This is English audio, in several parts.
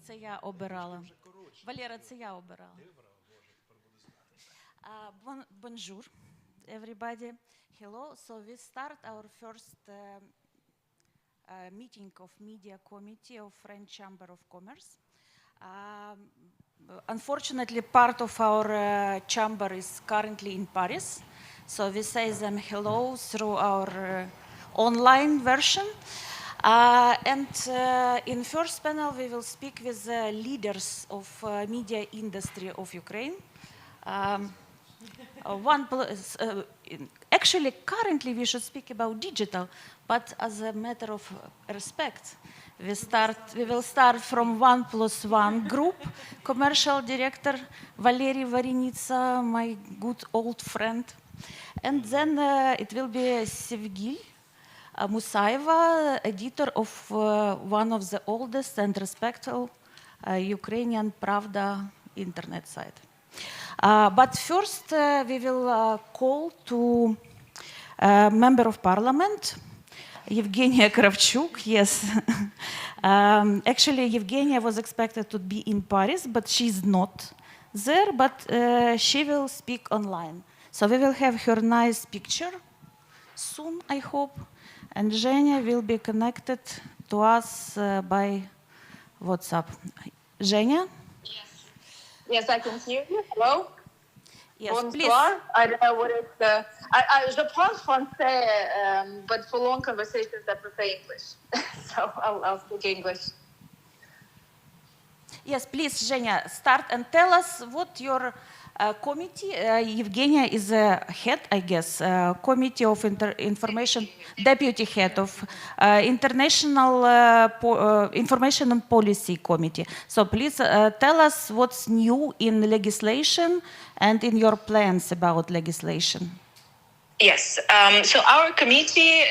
Це я обирала. Валера, це я обирала. Bonjour, everybody. Hello. So we start our first meeting of Media Committee of French Chamber of Commerce. Unfortunately, part of our chamber is currently in Paris. So we say them hello through our online version. In first panel, we will speak with the leaders of media industry of Ukraine. Actually, currently we should speak about digital, but as a matter of respect, we will start from 1+1 group. Commercial director Valery Varenitsa, my good old friend. And then it will be Sevgil Musaeva, editor of one of the oldest and respected Ukrainian Pravda internet site. But first, we will call to Member of Parliament, Evgenia Kravchuk. Yes. Actually, Evgenia was expected to be in Paris, but she's not there, but she will speak online. So we will have her nice picture soon, I hope. And Zhenya will be connected to us by WhatsApp. Zhenya? Yes, I can hear you. Hello? Yes, Bonsoir. please. I don't know what it's... je parle français, but for long conversations I prefer English. So I'll speak English. Yes, please, Zhenya, start and tell us what your committee, Evgenia is the head, I guess, Committee of Information, Deputy Head of International Information and Policy Committee. So please tell us what's new in legislation and in your plans about legislation. Yes, so our committee,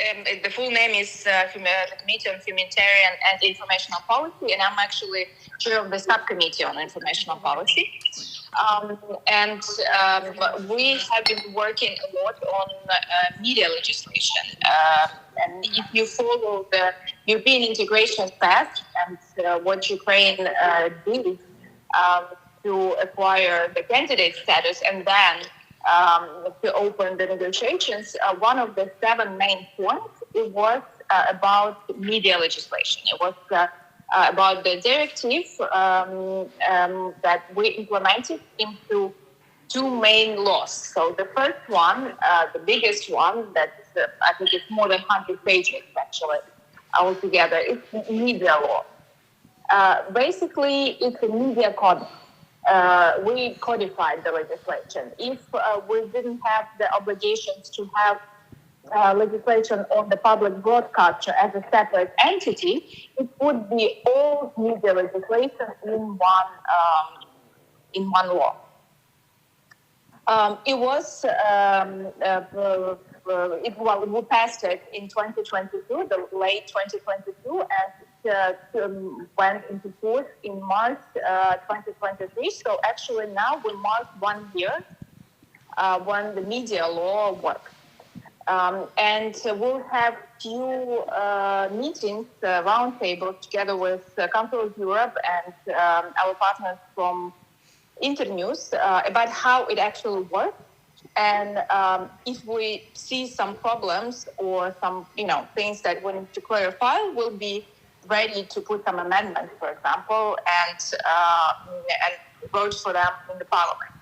the full name is the Committee on Humanitarian and Informational Policy, and I'm actually chair of the subcommittee on informational policy. We have been working a lot on media legislation. And if you follow the European integration path and what Ukraine did to acquire the candidate status and then to open the negotiations, one of the 7 main points, it was about media legislation. It was about the directive that we implemented into 2 main laws. So the first one, the biggest one, that I think it's more than 100 pages actually altogether, is media law. Basically, it's a media code. We codified the legislation. If we didn't have the obligations to have legislation on the public broadcaster as a separate entity, it would be all media legislation in one law. We passed it in 2022, the late 2022, and it went into force in March 2023. So actually now we mark 1 year when the media law works. And we'll have few meetings, roundtables, together with Council of Europe and our partners from Internews about how it actually works. And if we see some problems or some, things that we need to clarify, we'll be ready to put some amendments, for example, and vote for them in the Parliament.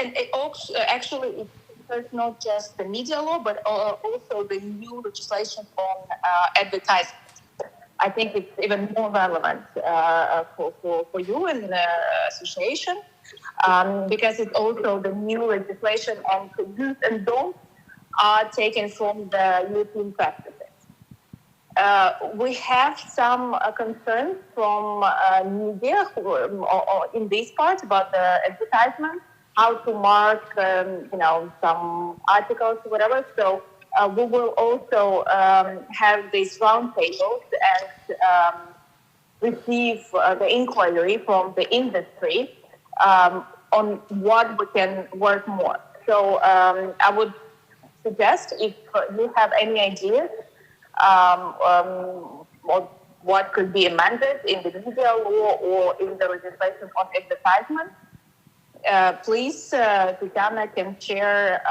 And it also, actually, it's not just the media law, but also the new legislation on advertising. I think it's even more relevant for you in the association because it's also the new legislation on do's and don'ts are taken from the European practices. We have some concerns from media in this part about the advertisement, how to mark, some articles, whatever. So we will also have these roundtables and receive the inquiry from the industry on what we can work more. So I would suggest if you have any ideas or what could be amended in the media law or in the legislation on advertisement, please, Tatiana can share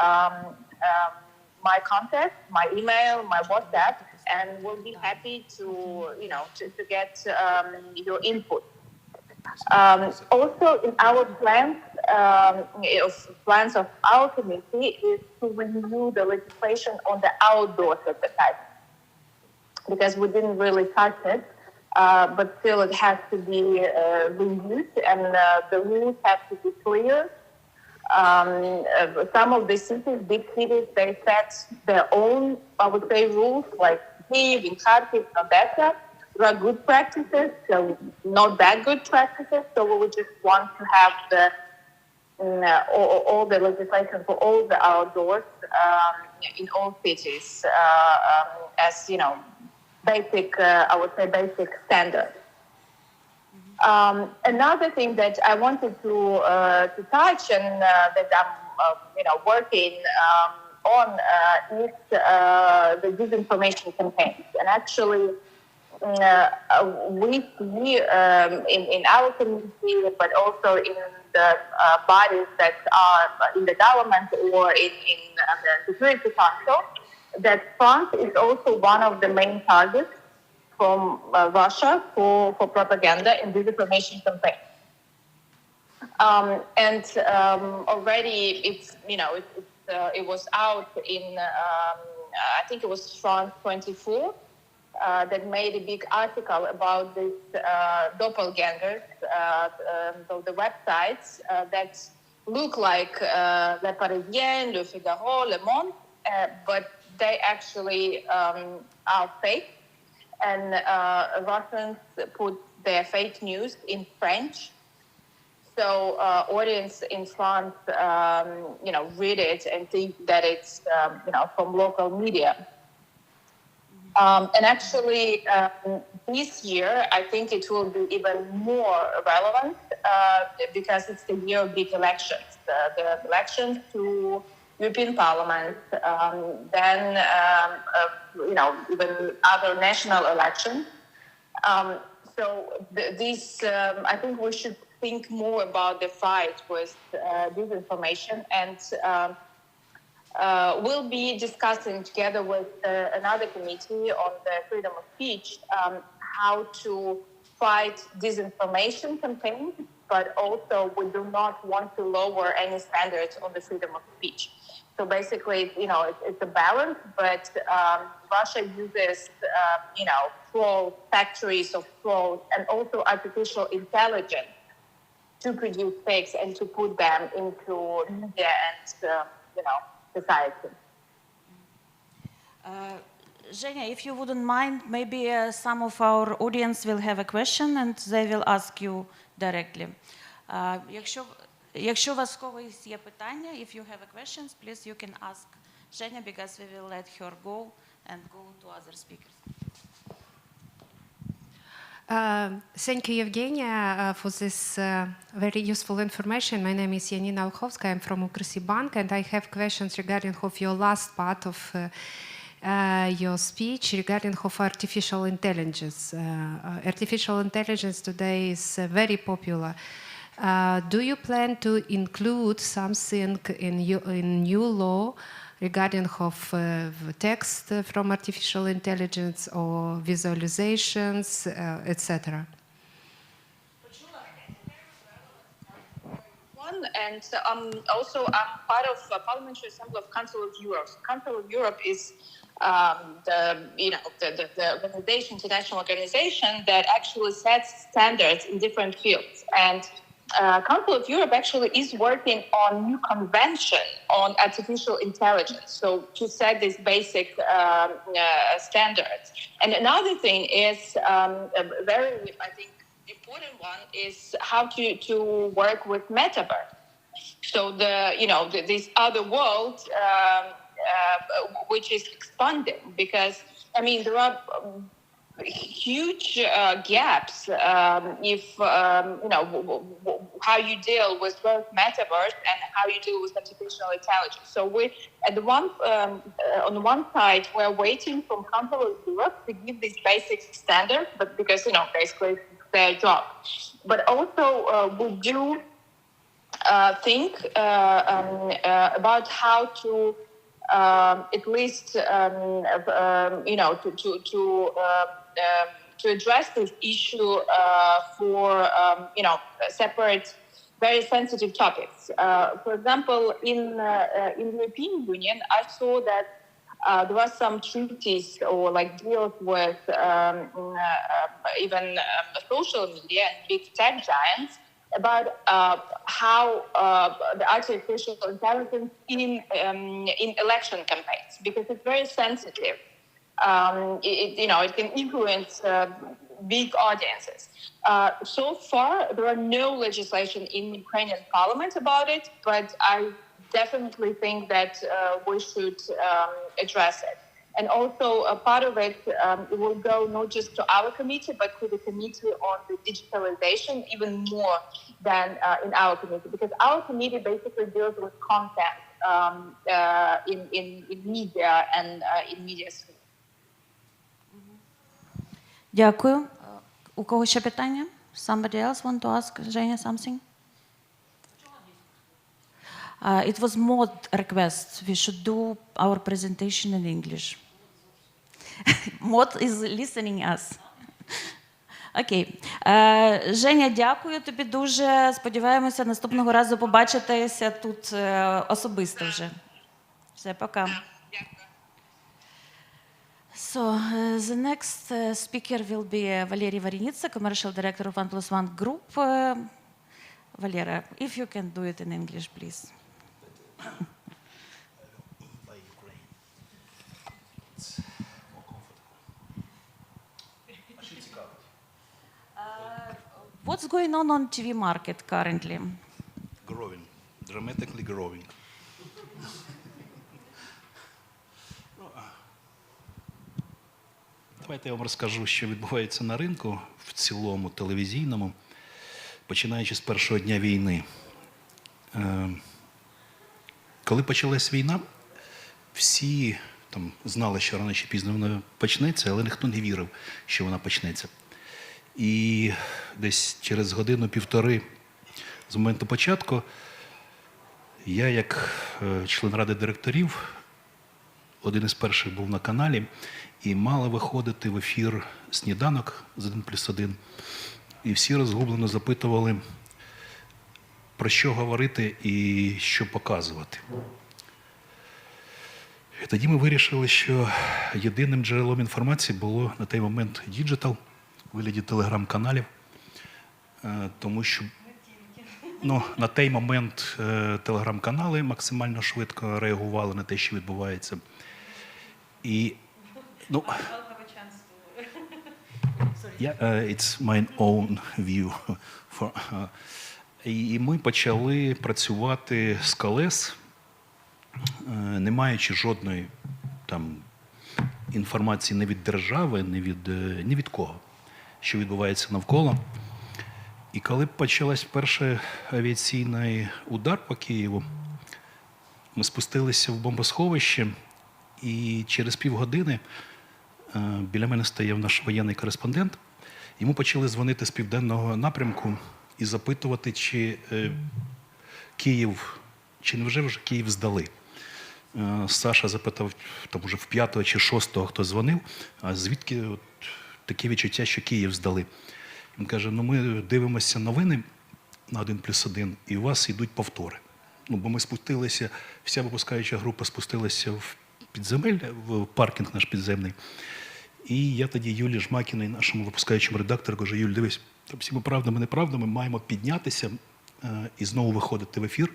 my contact, my email, my WhatsApp, and we'll be happy to, to get your input. Also, in our plans of our committee is to review the legislation on the outdoor advertising, because we didn't really touch it, but still it has to be reviewed, and the rules have to be clear. Some of the cities, big cities, they set their own, I would say, rules, like Kyiv, in Kharkiv, Odessa. There are good practices, so not that good practices. So we would just want to have all the legislation for all the outdoors in all cities as basic, I would say, basic standards. Another thing that I wanted to touch and that I'm working on is the disinformation campaigns. And actually, we see in our community, but also in the bodies that are in the government or in the Security Council, that France is also one of the main targets from Russia for propaganda and disinformation campaigns. Already it was out in I think it was France 24 that made a big article about this doppelgangers, so the websites that look like Le Parisien, Le Figaro, Le Monde, but they actually are fake. And Russians put their fake news in French, so audience in France, read it and think that it's, from local media. And actually, this year, I think it will be even more relevant because it's the year of big elections, the elections to European Parliament, then even other national elections. So I think we should think more about the fight with disinformation, and we'll be discussing together with another committee on the freedom of speech how to fight disinformation campaigns, but also we do not want to lower any standards on the freedom of speech. So basically, it's a balance, but Russia uses, factories of trolls and also artificial intelligence to produce fakes and to put them into media and, society. Zhenya, if you wouldn't mind, maybe some of our audience will have a question and they will ask you directly. Якщо у вас когось є питання, if you have a questions, please you can ask Zhenya, because we will let her go and go to other speakers. Thank you, Evgenia, for this very useful information. My name is Yanina Olkhovskaya. I'm from Ukrsibbank, and I have questions regarding of your last part of your speech regarding of artificial intelligence. Artificial intelligence today is very popular. Do you plan to include something in new law regarding of text from artificial intelligence or visualizations, etc.? And also I'm part of the Parliamentary Assembly of Council of Europe. Council of Europe is the organization, international organization that actually sets standards in different fields. And Council of Europe actually is working on new convention on artificial intelligence, so to set these basic standards. And another thing is a very, I think, important one is how to work with metaverse. So this other world which is expanding, because there are huge gaps if how you deal with both metaverse and how you deal with artificial intelligence. So we, at the on the one side, we're waiting for Council of Europe to give these basic standards, but because basically it's their job. But also we do think about how to at least to address this issue for separate, very sensitive topics. For example, in the European Union, I saw that there were some treaties or like deals with even social media and big tech giants about how the artificial intelligence in election campaigns, because it's very sensitive. It can influence big audiences. So far, there are no legislation in Ukrainian parliament about it, but I definitely think that we should address it. And also, a part of it will go not just to our committee, but to the committee on the digitalization, even more than in our committee, because our committee basically deals with content in media and in media sphere. Дякую. У кого ще питання? Somebody else want to ask Женя something? It was Maud request. We should do our presentation in English. Maud is listening us. Окей. Женя, дякую тобі дуже. Сподіваємося, наступного разу побачитися тут особисто вже. Все, пока. So, the next speaker will be Валерій Варенitsa, Commercial Director of 1+1 Group. Валера, if you can do it in English, please. By Ukraine. It's more comfortable. What's going on TV market currently? Growing, dramatically growing. Давайте я вам розкажу, що відбувається на ринку в цілому телевізійному, починаючи з першого дня війни. Коли почалась війна, всі там знали, що рано чи пізно вона почнеться, але ніхто не вірив, що вона почнеться. І десь через годину-півтори з моменту початку я, як член ради директорів, один із перших був на каналі, і мали виходити в ефір «Сніданок» з 1+1. І всі розгублено запитували, про що говорити і що показувати. І тоді ми вирішили, що єдиним джерелом інформації було на той момент діджитал, у вигляді телеграм-каналів, тому що на той момент телеграм-канали максимально швидко реагували на те, що відбувається. І it's my own view. І ми почали працювати з колес, не маючи жодної там інформації ні від держави, ні від кого, що відбувається навколо. І коли почався перший авіаційний удар по Києву, ми спустилися в бомбосховище, і через півгодини біля мене стояв наш воєнний кореспондент. Йому почали дзвонити з південного напрямку і запитувати, чи невже вже Київ здали. Саша запитав, там уже в 5-го чи 6-го, хто дзвонив, а звідки таке відчуття, що Київ здали. Він каже, ми дивимося новини на 1+1, і у вас йдуть повтори. Бо ми спустилися, вся випускаюча група спустилася в підземелля, в паркінг наш підземний. І я тоді Юлі Жмакіній, нашому випускаючому редактору, кажу, Юль, дивись, всіма правдами, неправдами маємо піднятися і знову виходити в ефір,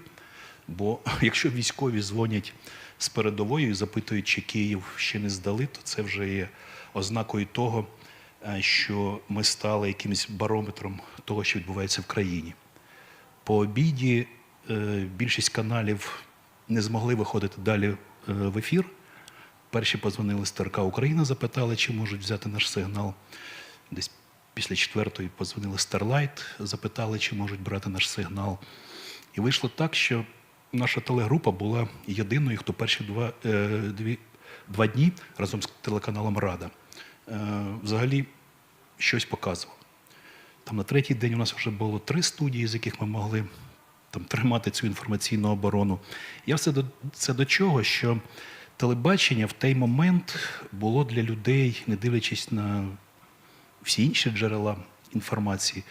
бо якщо військові дзвонять з передової і запитують, чи Київ ще не здали, то це вже є ознакою того, що ми стали якимось барометром того, що відбувається в країні. По обіді більшість каналів не змогли виходити далі в ефір. перші подзвонили з ТРК Україна, запитали, чи можуть взяти наш сигнал. Десь після 4-ї подзвонили Starlight, запитали, чи можуть брати наш сигнал. І вийшло так, що наша телегрупа була єдиною, хто перші два дні разом з телеканалом «Рада» взагалі щось показував. Там на 3-й день у нас вже було 3 студії, з яких ми могли там тримати цю інформаційну оборону. Я все це до чого, що телебачення в той момент було для людей, не дивлячись на всі інші джерела інформації,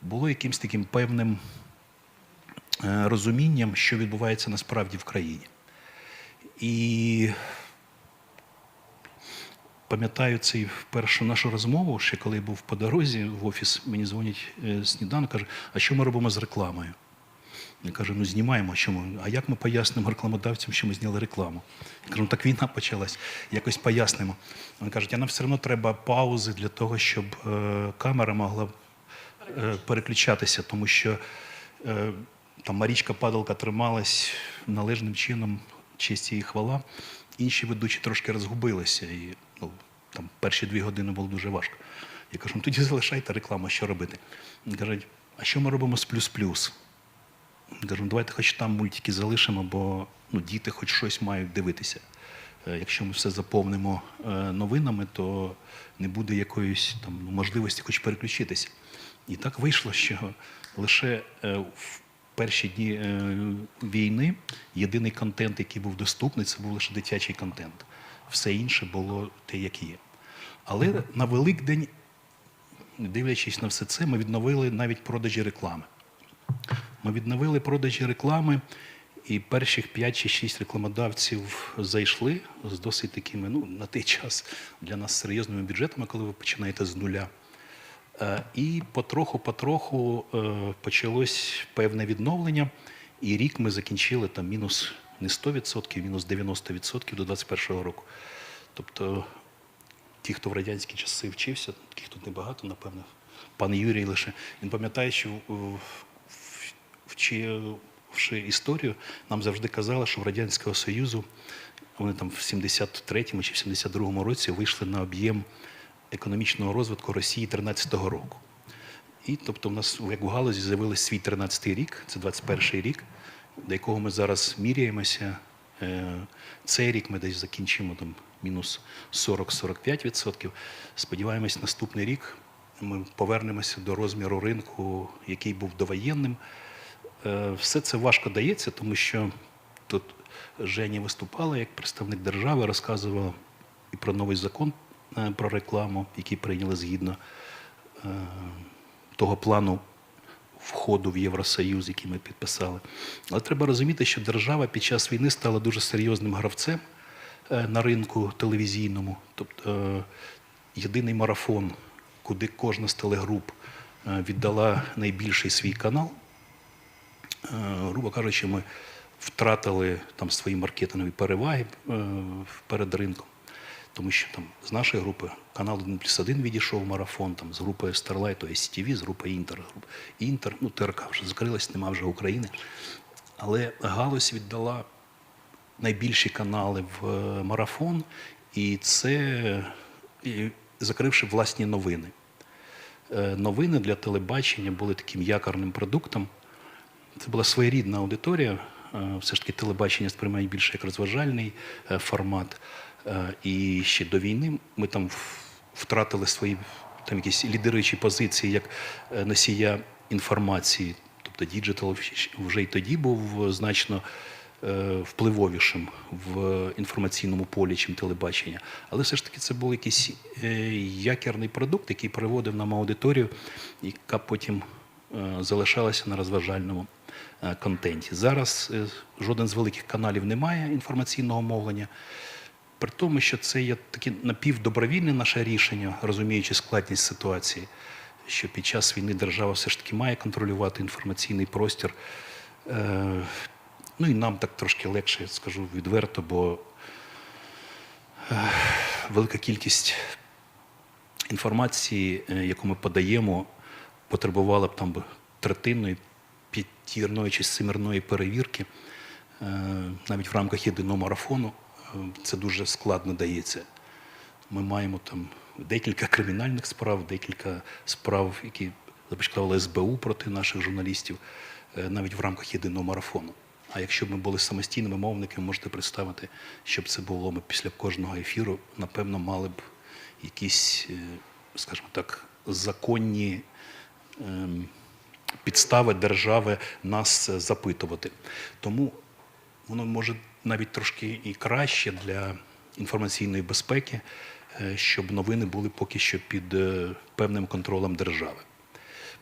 було якимось таким певним розумінням, що відбувається насправді в країні. І пам'ятаю цю першу нашу розмову, ще коли я був по дорозі в офіс, мені дзвонять сніданок, каже, а що ми робимо з рекламою? Я кажу, ну знімаємо, що ми, а як ми пояснимо рекламодавцям, що ми зняли рекламу? Я кажу, ну так війна почалась, якось пояснимо. Вони кажуть, а нам все одно треба паузи для того, щоб камера могла переключатися, тому що там Марічка Падалка трималась належним чином, честь її хвала. Інші ведучі трошки розгубилися, і там перші 2 години було дуже важко. Я кажу, ну тоді залишайте рекламу, що робити? Вони кажуть, а що ми робимо з плюс-плюс? Я кажу, ну давайте хоч там мультики залишимо, бо діти хоч щось мають дивитися. Якщо ми все заповнимо новинами, то не буде якоїсь там можливості хоч переключитися. І так вийшло, що лише в перші дні війни єдиний контент, який був доступний, це був лише дитячий контент. Все інше було те, як є. Але на Великдень, дивлячись на все це, ми відновили навіть продажі реклами. Ми відновили продажі реклами, і перших 5 чи 6 рекламодавців зайшли з досить такими, на той час для нас серйозними бюджетами, коли ви починаєте з нуля. І потроху почалось певне відновлення, і рік ми закінчили там мінус не 100%, мінус 90% до 2021 року. Тобто ті, хто в радянські часи вчився, таких тут небагато, напевно, пан Юрій лише, він пам'ятає, що вчивши історію, нам завжди казали, що в Радянського Союзу вони там в 73-му чи в 72-му році вийшли на об'єм економічного розвитку Росії 13-го року. І тобто в нас, як в галузі, з'явився свій 13-й рік, це 21-й рік, до якого ми зараз міряємося. Цей рік ми десь закінчимо там мінус 40-45%. Сподіваємось, наступний рік ми повернемося до розміру ринку, який був довоєнним. Все це важко дається, тому що тут Женя виступала як представник держави, розказувала і про новий закон про рекламу, який прийняли згідно того плану входу в Євросоюз, який ми підписали. Але треба розуміти, що держава під час війни стала дуже серйозним гравцем на ринку телевізійному. Тобто єдиний марафон, куди кожна з телегруп віддала найбільший свій канал, грубо кажучи, ми втратили там свої маркетингові переваги перед ринком. Тому що там з нашої групи канал 1+1 відійшов марафон, там, з групи Starlight, SCTV, з групи Інтер, ТРК вже закрилась, нема вже України. Але галузь віддала найбільші канали в марафон, і це закривши власні новини. Новини для телебачення були таким якорним продуктом. Це була своєрідна аудиторія, все ж таки телебачення сприймає більше як розважальний формат. І ще до війни ми там втратили свої там якісь лідируючі позиції як носія інформації. Тобто діджитал вже й тоді був значно впливовішим в інформаційному полі, чим телебачення. Але все ж таки це був якийсь якірний продукт, який приводив нам аудиторію, яка потім залишалася на розважальному контенті. Зараз жоден з великих каналів не має інформаційного мовлення. При тому, що це є таке напівдобровільне наше рішення, розуміючи складність ситуації, що під час війни держава все ж таки має контролювати інформаційний простір. Ну і нам так трошки легше, скажу відверто, бо велика кількість інформації, яку ми подаємо, потребувала б там третинної, п'ятірної чи семірної перевірки, навіть в рамках єдиного марафону. це дуже складно дається. Ми маємо там декілька кримінальних справ, декілька справ, які започаткували СБУ проти наших журналістів, навіть в рамках єдиного марафону. А якщо б ми були самостійними мовниками, можете представити, щоб це було, ми після кожного ефіру, напевно, мали б якісь, скажімо так, законні підстави держави нас запитувати. Тому воно може навіть трошки і краще для інформаційної безпеки, щоб новини були поки що під певним контролем держави.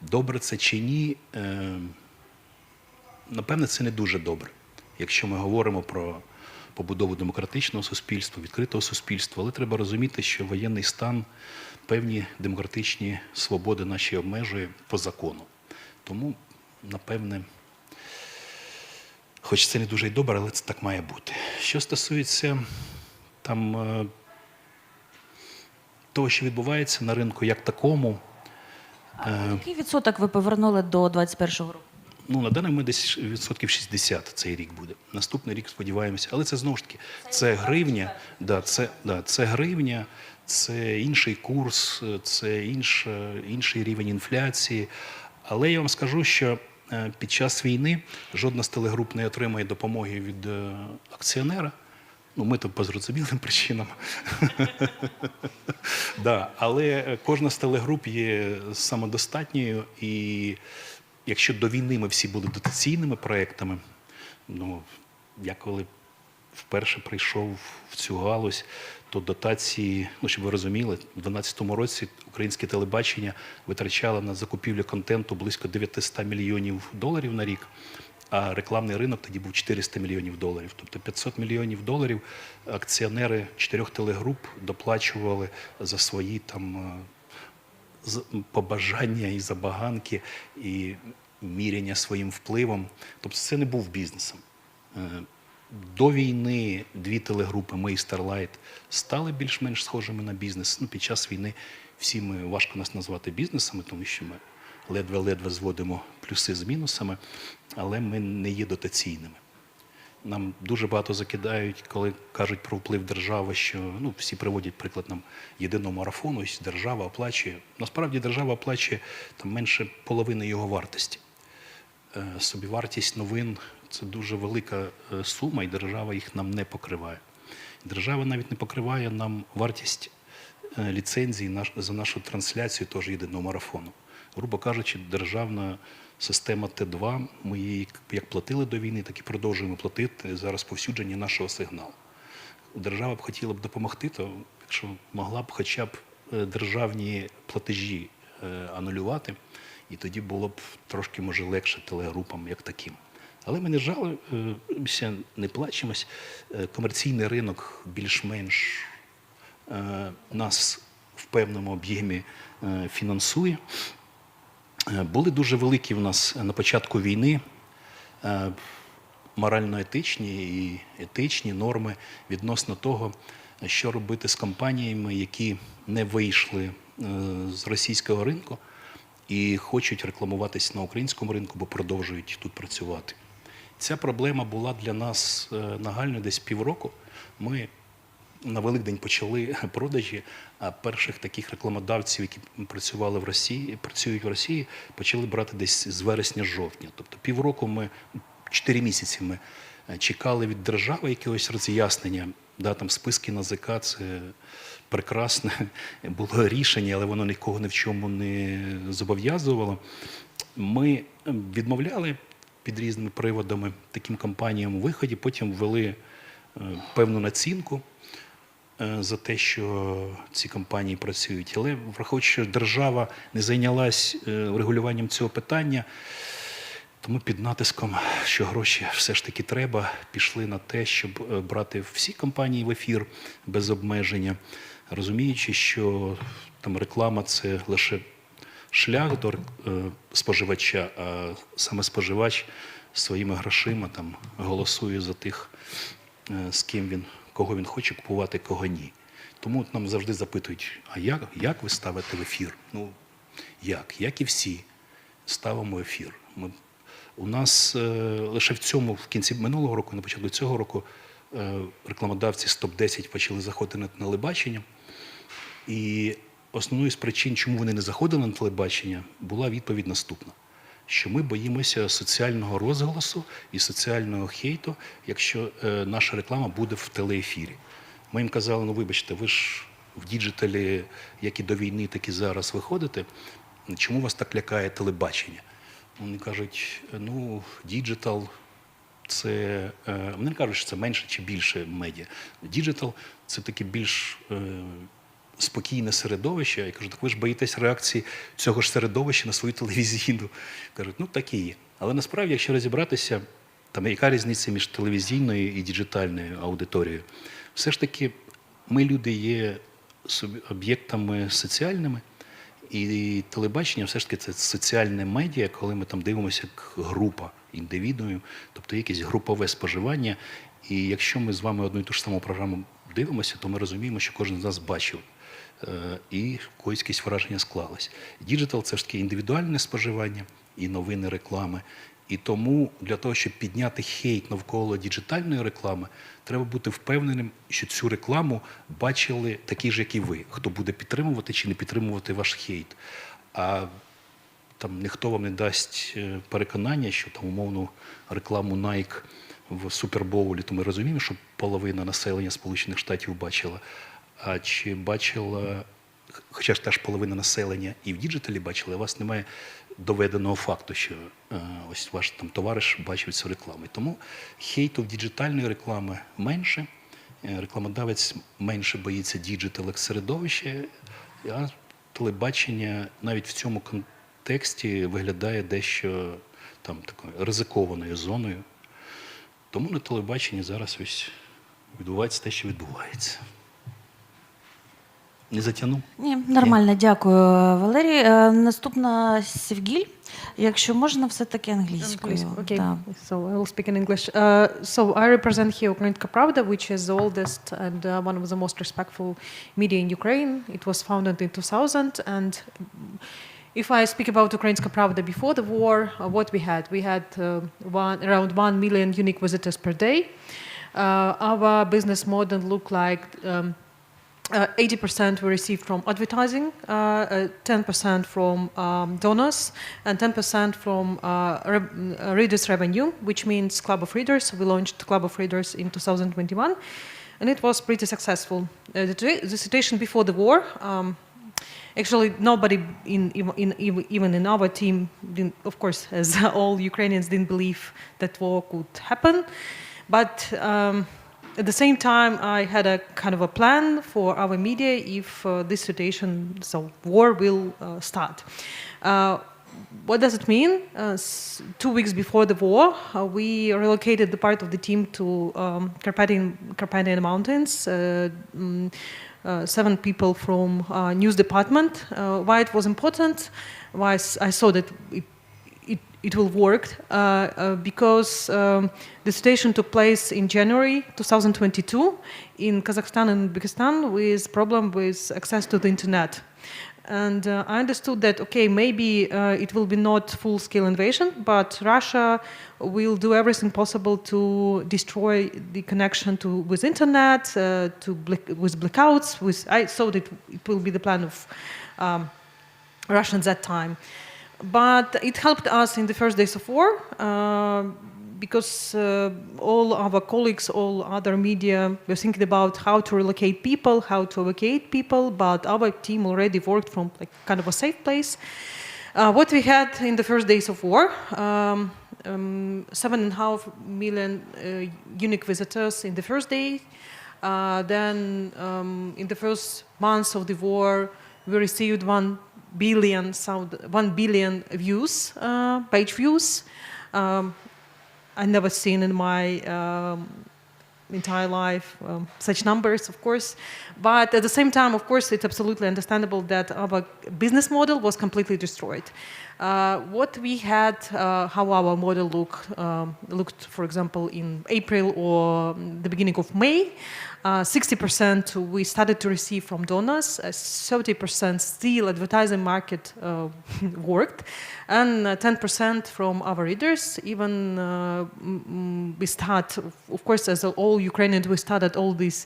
Добре це чи ні? Напевне, це не дуже добре, якщо ми говоримо про побудову демократичного суспільства, відкритого суспільства. Але треба розуміти, що воєнний стан певні демократичні свободи наші обмежує по закону. Тому, напевне, хоч це не дуже й добре, але це так має бути. Що стосується того, що відбувається на ринку як такому. Який відсоток ви повернули до 21-го року? На даний момент десь 60% цей рік буде. Наступний рік сподіваємося. Але це знову ж таки, це гривня, це гривня, це інший курс, це інший рівень інфляції. Але я вам скажу, що під час війни жодна з телегруп не отримає допомоги від акціонера. Ми то по зрозумілим причинам. Але кожна з телегруп є самодостатньою, і якщо до війни ми всі були дотаційними проектами, я коли вперше прийшов в цю галузь, то дотації, щоб ви розуміли, в 2012 році українське телебачення витрачало на закупівлю контенту близько 900 мільйонів доларів на рік, а рекламний ринок тоді був 400 мільйонів доларів. Тобто 500 мільйонів доларів акціонери 4 телегруп доплачували за свої побажання і забаганки, і міряння своїм впливом. Тобто це не був бізнесом. До війни 2 телегрупи, ми і Starlight, стали більш-менш схожими на бізнес. Під час війни важко нас назвати бізнесами, тому що ми ледве-ледве зводимо плюси з мінусами, але ми не є дотаційними. Нам дуже багато закидають, коли кажуть про вплив держави, що всі приводять приклад нам єдиного марафону, ось держава оплачує. Насправді держава оплачує менше половини його вартості. Собівартість новин – це дуже велика сума, і держава їх нам не покриває. Держава навіть не покриває нам вартість ліцензії за нашу трансляцію теж єдиного марафону. Грубо кажучи, державна система Т2, ми її як платили до війни, так і продовжуємо платити за розповсюдження нашого сигналу. Держава б хотіла б допомогти, то якщо могла б хоча б державні платежі анулювати, і тоді було б трошки, може, легше телегрупам як таким. Але ми не жалимося, не плачемось. Комерційний ринок більш-менш нас в певному об'ємі фінансує. Були дуже великі в нас на початку війни морально-етичні і етичні норми відносно того, що робити з компаніями, які не вийшли з російського ринку і хочуть рекламуватись на українському ринку, бо продовжують тут працювати. Ця проблема була для нас нагальною десь півроку. Ми на Великдень почали продажі, а перших таких рекламодавців, які працювали в Росії, працюють в Росії, почали брати десь з вересня-жовтня. Тобто півроку 4 місяці ми чекали від держави якогось роз'яснення. Списки НАЗК – це прекрасне було рішення, але воно нікого ні в чому не зобов'язувало. Ми відмовляли під різними приводами таким компаніям у виході, потім ввели певну націнку за те, що ці компанії працюють. Але враховуючи, що держава не зайнялась регулюванням цього питання, тому під натиском, що гроші все ж таки треба, пішли на те, щоб брати всі компанії в ефір без обмеження, розуміючи, що реклама – це лише шлях до споживача, а саме споживач своїми грошима голосує за тих, з ким він, кого він хоче купувати, кого ні. Тому нам завжди запитують, а як ви ставите в ефір? Як і всі, ставимо в ефір. У нас лише в кінці минулого року, на початку цього року, рекламодавці з топ-10 почали заходити на телебачення. І основною з причин, чому вони не заходили на телебачення, була відповідь наступна. Що ми боїмося соціального розголосу і соціального хейту, якщо наша реклама буде в телеефірі. Ми їм казали, ну вибачте, ви ж в діджиталі, як і до війни, так і зараз виходите, чому вас так лякає телебачення? Вони кажуть, ну, діджитал – це, вони кажуть, що це менше чи більше медіа. Діджитал – це таке більш спокійне середовище. Я кажу, так ви ж боїтесь реакції цього ж середовища на свою телевізійну. Кажуть, ну так і є. Але насправді, якщо розібратися, там яка різниця між телевізійною і діджитальною аудиторією? Все ж таки, ми, люди, є об'єктами соціальними, і телебачення все ж таки це соціальне медіа, коли ми там дивимося як група індивідуумів, тобто якесь групове споживання. І якщо ми з вами одну і ту ж саму програму дивимося, то ми розуміємо, що кожен з нас бачив. І когось якесь враження склалось. Діджитал – це ж таки індивідуальне споживання і новини, реклами. І тому для того, щоб підняти хейт навколо діджитальної реклами, треба бути впевненим, що цю рекламу бачили такі ж, як і ви, хто буде підтримувати чи не підтримувати ваш хейт. А там ніхто вам не дасть переконання, що там умовну рекламу Nike в Супербоулі, то ми розуміємо, що половина населення Сполучених Штатів бачила. А чи бачила, хоча ж теж половина населення і в діджиталі бачила, у вас немає доведеного факту, що ось ваш там товариш бачив цю рекламу. Тому хейту в діджитальної реклами менше, рекламодавець менше боїться діджитал як середовище, а телебачення навіть в цьому контексті виглядає дещо там такою ризикованою зоною. Тому на телебаченні зараз ось відбувається те, що відбувається. Не затягнув? Ні, нормально, дякую, Валерій. Наступна Севгіль, якщо можна, все-таки англійською. Okay, Да. so I will speak in English. So I represent here Ukrainska Pravda, which is the oldest and one of the most respectful media in Ukraine. It was founded in 2000, and if I speak about Ukrainska Pravda before the war, what we had around 1 million unique visitors per day. Our business model looked like 80% we received from advertising, 10% from donors, and 10% from readers' revenue, which means Club of Readers. We launched Club of Readers in 2021, and it was pretty successful. The situation before the war, actually nobody even in our team, of course, as all Ukrainians didn't believe that war could happen, but at the same time, I had a kind of a plan for our media if this situation, so war will start. What does it mean? 2 weeks before the war, we relocated the part of the team to Carpathian Mountains. 7 people from news department. Why it was important? Why I saw that it will work because the situation took place in January 2022 in Kazakhstan and Uzbekistan with problem with access to the internet. And I understood that, okay, maybe it will be not full-scale invasion, but Russia will do everything possible to destroy the connection with internet, with blackouts. I thought it will be the plan of Russia at that time. But it helped us in the first days of war because all our colleagues, all other media were thinking about how to relocate people, how to evacuate people, but our team already worked from like kind of a safe place. What we had in the first days of war, 7.5 million unique visitors in the first day. Then in the first months of the war, we received 1 billion views, page views. I never seen in my entire life such numbers, of course. But at the same time, of course, it's absolutely understandable that our business model was completely destroyed. What we had, how our model looked, for example, in April or the beginning of May, 60% we started to receive from donors, 30% still advertising market worked, and 10% from our readers. Even we start, of course, as all Ukrainians, we started all these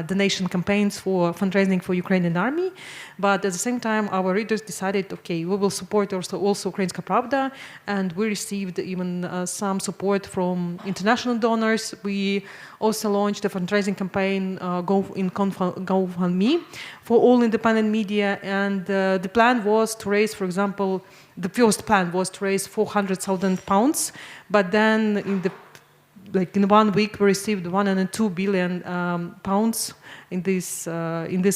donation campaigns for fundraising for Ukrainian army. But at the same time, our readers decided, okay, we will support also Ukrainska Pravda, and we received even some support from international donors. We also launched a fundraising campaign, GoFundMe, for all independent media, and the plan was to raise, for example, the first plan was to raise £400,000, but then in 1 week we received £1.2 billion in this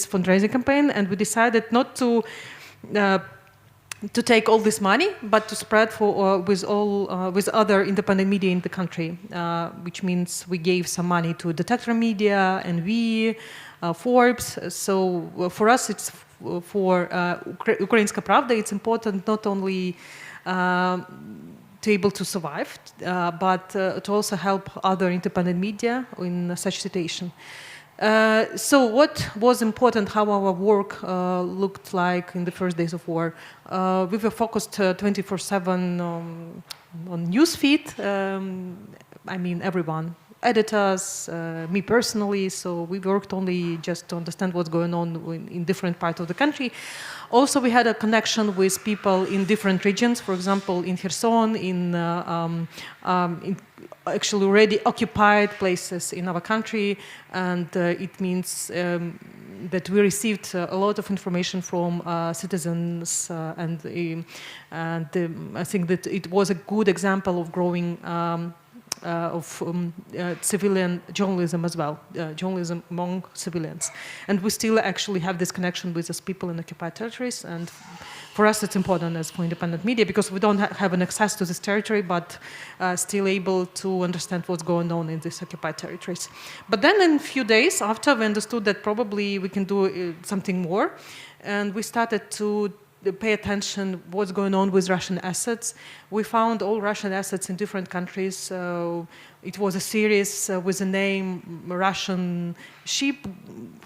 fundraising campaign, and we decided not to take all this money, but to spread with other independent media in the country, which means we gave some money to Detector Media, NV, Forbes. So for us, it's for Ukrainska Pravda, it's important not only to able to survive, but to also help other independent media in such situation. So what was important, how our work looked like in the first days of war? We were focused 24/7 on newsfeed. I mean, everyone, editors, me personally, so we worked only just to understand what's going on in different parts of the country. Also, we had a connection with people in different regions, for example, in Kherson, in actually already occupied places in our country, and it means that we received a lot of information from citizens, and I think that it was a good example of growing civilian journalism as well, journalism among civilians. And we still actually have this connection with these people in occupied territories, and for us it's important as for independent media because we don't have an access to this territory, but still able to understand what's going on in these occupied territories. But then in a few days after, we understood that probably we can do something more, and we started to pay attention what's going on with Russian assets. We found all Russian assets in different countries. It was a series with the name Russian Sheep,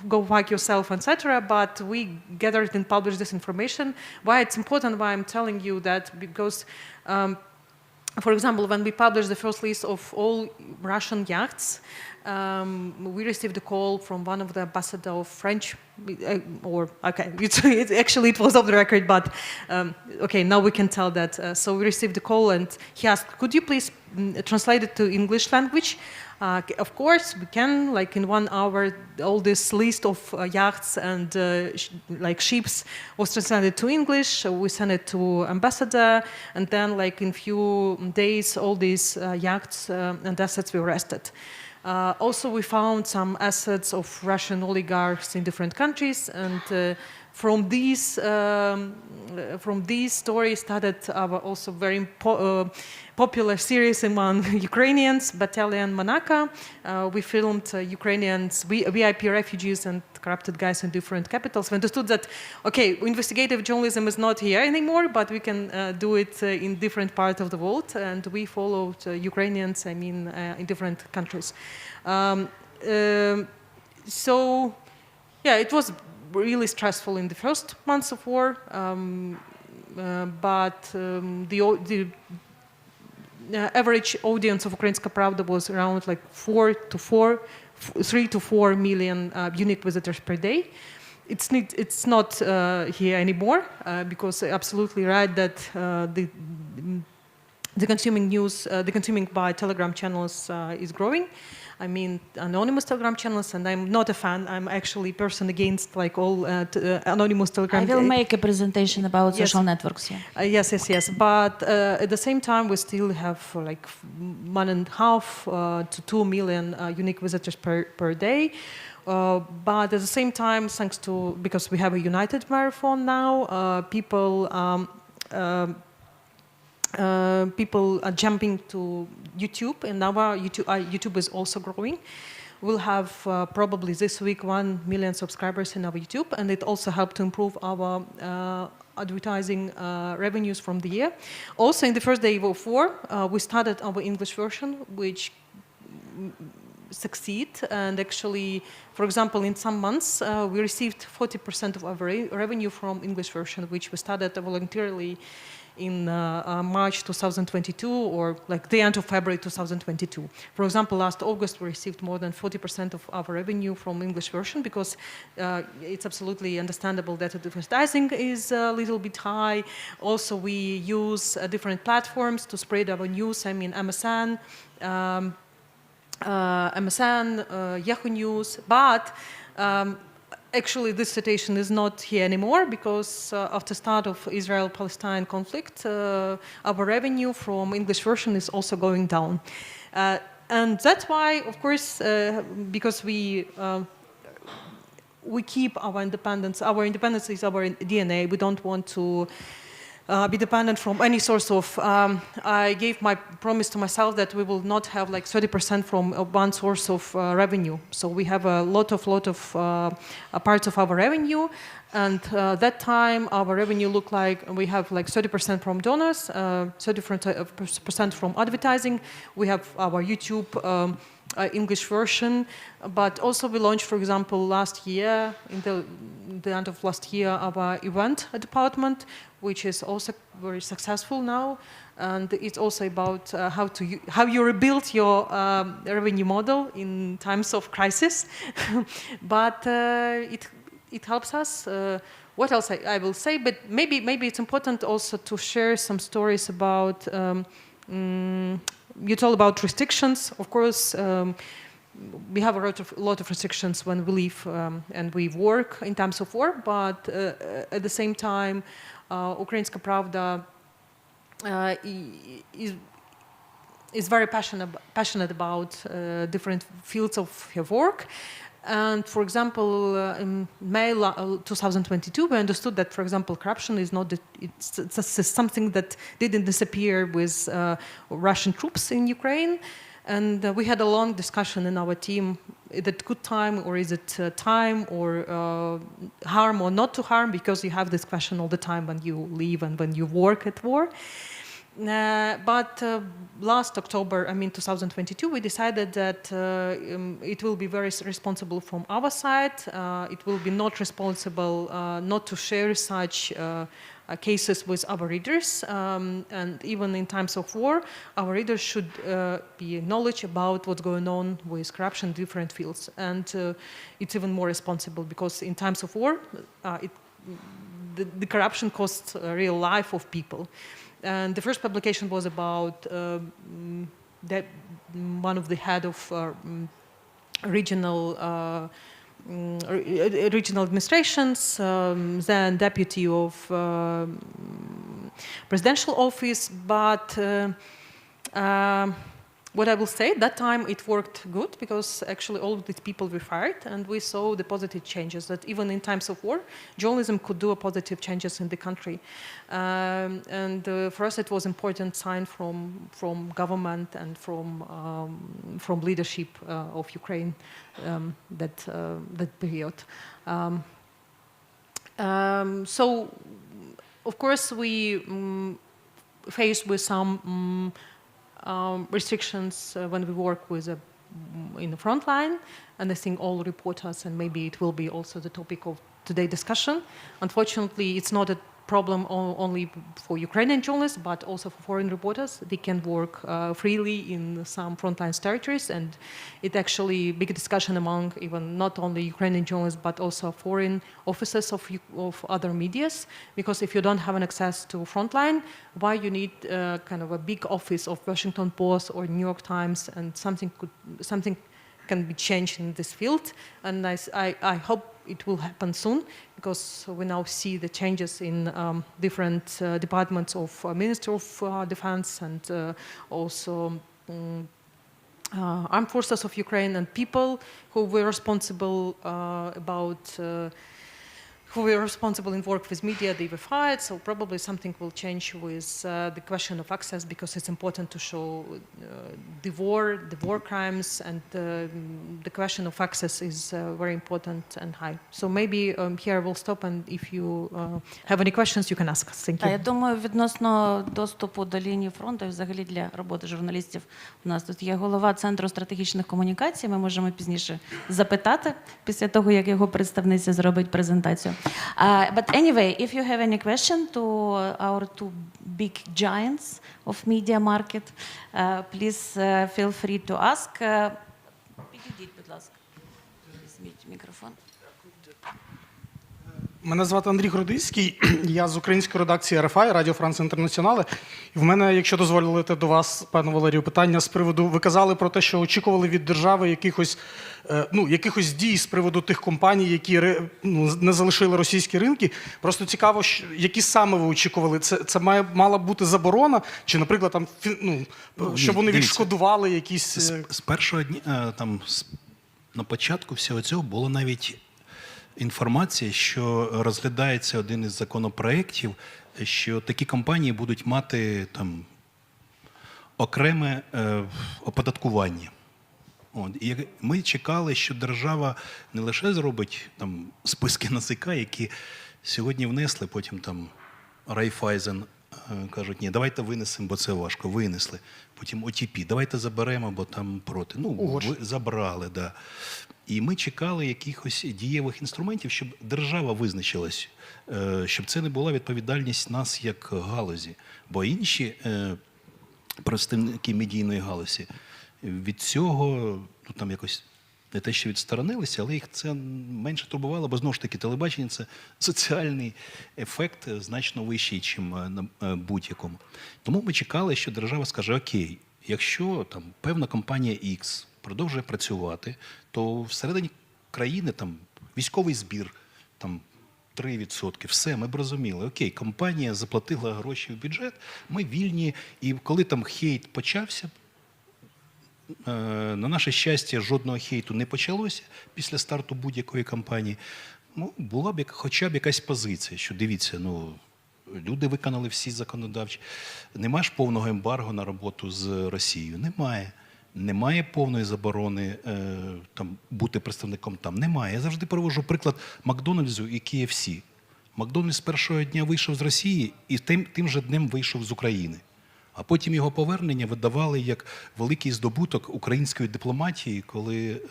Go Fuck Yourself, etc. But we gathered and published this information. Why it's important, why I'm telling you that, because for example, when we published the first list of all Russian yachts, we received a call from one of the ambassadors of French, actually it was off the record, but okay, now we can tell that. So we received a call and he asked, could you please translate it to English language? Of course, we can, like in 1 hour, all this list of yachts and like ships was translated to English. We sent it to ambassador, and then like in few days, all these yachts and assets were arrested. Also, we found some assets of Russian oligarchs in different countries, and from these stories started our also very popular series among Ukrainians, Battalion Monaco. We filmed Ukrainians, VIP refugees and corrupted guys in different capitals. We understood that, okay, investigative journalism is not here anymore, but we can do it in different parts of the world, and we followed Ukrainians, I mean, in different countries. So, yeah, it was really stressful in the first months of war, but the average audience of Ukrainska Pravda was around like 3 to 4 million unique visitors per day. It's not here anymore because absolutely right that the consuming news, the consuming by Telegram channels is growing. I mean, anonymous Telegram channels, and I'm not a fan. I'm actually a person against like all anonymous Telegram. I will make a presentation about social networks. Yeah. Yes. But at the same time, we still have like 1.5 to 2 million unique visitors per day. But at the same time, thanks to, because we have a united marathon now, people are jumping to YouTube, and now YouTube is also growing. We'll have probably this week 1 million subscribers in our YouTube, and it also helped to improve our advertising revenues from the year. Also, in the first day of war, we started our English version, which succeed. And actually, for example, in some months, we received 40% of our revenue from English version, which we started voluntarily in March 2022, or like the end of February 2022. For example, last August, we received more than 40% of our revenue from English version, because it's absolutely understandable that the advertising is a little bit high. Also, we use different platforms to spread our news. I mean, MSN, Yahoo News, but actually, this situation is not here anymore, because after start of Israel-Palestine conflict, our revenue from English version is also going down. And that's why, of course, because we keep our independence. Our independence is our DNA. We don't want to be dependent from any source of. I gave my promise to myself that we will not have like 30% from one source of revenue. So we have a lot of parts of our revenue, and that time our revenue looked like we have like 30% from donors, 30% from advertising. We have our YouTube English version, but also we launched, for example, last year, in the end of last year, our event department, which is also very successful now, and it's also about how you rebuild your revenue model in times of crisis. But it helps us. What else I will say? But maybe it's important also to share some stories about. You told about restrictions. Of course, we have a lot of restrictions when we live and we work in times of war, but at the same time, Ukrainska Pravda is very passionate about different fields of her work. And for example, in May 2022, we understood that, for example, corruption is not it's something that didn't disappear with Russian troops in Ukraine. And we had a long discussion in our team: is it good time, or is it time, or harm or not to harm? Because you have this question all the time when you live and when you work at war. But last October, 2022, we decided that it will be very responsible from our side. It will be not responsible not to share such cases with our readers. And even in times of war, our readers should be knowledge about what's going on with corruption in different fields. And it's even more responsible because in times of war, the corruption costs real life of people. And the first publication was about that one of the head of regional administrations, then deputy of presidential office. But what I will say, that time it worked good because actually all of these people were fired, and we saw the positive changes that even in times of war, journalism could do a positive changes in the country. And for us, it was important sign from government and from leadership of Ukraine that period. So, of course, we faced with some restrictions when we work with in the front line, and I think all reporters, and maybe it will be also the topic of today's discussion. Unfortunately, it's not a problem only for Ukrainian journalists, but also for foreign reporters. They can work freely in some frontline territories, and it actually big discussion among even not only Ukrainian journalists, but also foreign officers of other medias. Because if you don't have an access to frontline, why you need kind of a big office of Washington Post or New York Times, and something can be changed in this field. And I hope it will happen soon, because we now see the changes in different departments of Ministry of Defense and also Armed Forces of Ukraine, and people who were responsible about who were responsible in work with media, they were fired. So probably something will change with the question of access, because it's important to show the war crimes, and the question of access is very important and high. So maybe here I will stop, and if you have any questions, you can ask us. Thank you. Я думаю, відносно доступу до лінії фронту і взагалі для роботи журналістів, у нас тут є голова Центру стратегічних комунікацій, ми можемо пізніше запитати, після того, як його представниця зробить презентацію. But anyway, if you have any question to our two big giants of media market, please feel free to ask. Підійдіть, будь ласка. Візьміть мікрофон. Мене звати Андрій Грудиський, я з української редакції РФА, Радіо Франц Інтернаціонале. І в мене, якщо дозволите до вас, пане Валерію, питання з приводу, ви казали про те, що очікували від держави якихось дій з приводу тих компаній, які не залишили російські ринки. Просто цікаво, які саме ви очікували? Це мала бути заборона? Чи, наприклад, там, щоб вони відшкодували якісь... З першого дня, на початку всього цього було навіть інформація, що розглядається один із законопроєктів, що такі компанії будуть мати окреме оподаткування. І ми чекали, що держава не лише зробить списки НАЗК, які сьогодні внесли, потім Райфайзен кажуть, ні, давайте винесемо, бо це важко, винесли. Потім ОТП, давайте заберемо, бо там проти. Забрали, да. І ми чекали якихось дієвих інструментів, щоб держава визначилась, щоб це не була відповідальність нас як галузі. Бо інші представники медійної галузі від цього якось не те, що відсторонилися, але їх це менше турбувало, бо знову ж таки телебачення – це соціальний ефект значно вищий, ніж на будь-якому. Тому ми чекали, що держава скаже, окей, якщо певна компанія X продовжує працювати, то всередині країни військовий збір 3%. Все, ми б розуміли. Окей, компанія заплатила гроші в бюджет, ми вільні. І коли хейт почався, на наше щастя, жодного хейту не почалося після старту будь-якої кампанії. Була б хоча б якась позиція, що дивіться, люди виконали всі законодавчі. Немає ж повного ембарго на роботу з Росією? Немає. Немає повної заборони бути представником там. Немає. Я завжди привожу приклад Макдональдсу і KFC. Макдональдс з першого дня вийшов з Росії і тим же днем вийшов з України. А потім його повернення видавали як великий здобуток української дипломатії, коли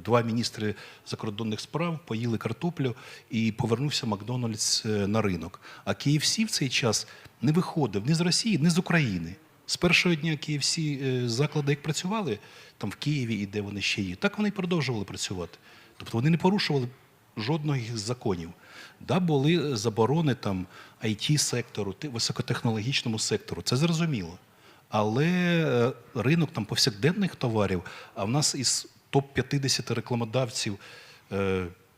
два міністри закордонних справ поїли картоплю і повернувся Макдональдс на ринок. А KFC в цей час не виходив ні з Росії, ні з України. З першого дня KFC заклади як працювали в Києві і де вони ще є, так вони і продовжували працювати. Тобто вони не порушували жодного із законів. Да, були заборони IT-сектору, високотехнологічному сектору, це зрозуміло. Але ринок повсякденних товарів, а в нас із топ-50 рекламодавців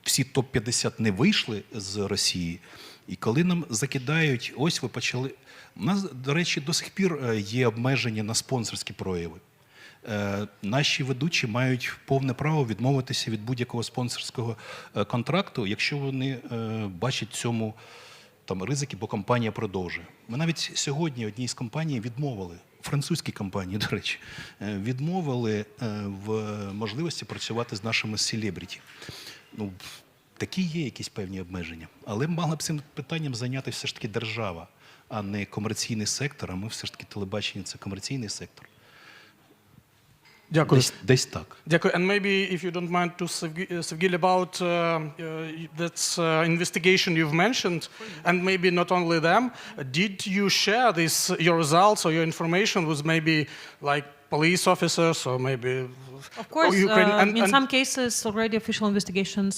всі топ-50 не вийшли з Росії. І коли нам закидають, ось ви почали... У нас, до речі, до сих пір є обмеження на спонсорські прояви. Наші ведучі мають повне право відмовитися від будь-якого спонсорського контракту, якщо вони бачать в цьому ризики, бо компанія продовжує. Ми навіть сьогодні одній з компаній відмовили, французькій компанії, до речі, відмовили в можливості працювати з нашими селебріті. Такі є якісь певні обмеження. Але мала б цим питанням зайнятися все ж таки держава, а не комерційний сектор, а ми все ж таки телебачення – це комерційний сектор. Дякую. Десь так. Дякую. And maybe, if you don't mind, to Sevgil about that investigation you've mentioned, and maybe not only them, did you share your results or your information with maybe like police officers or maybe... Of course, Ukraine, in some cases already official investigations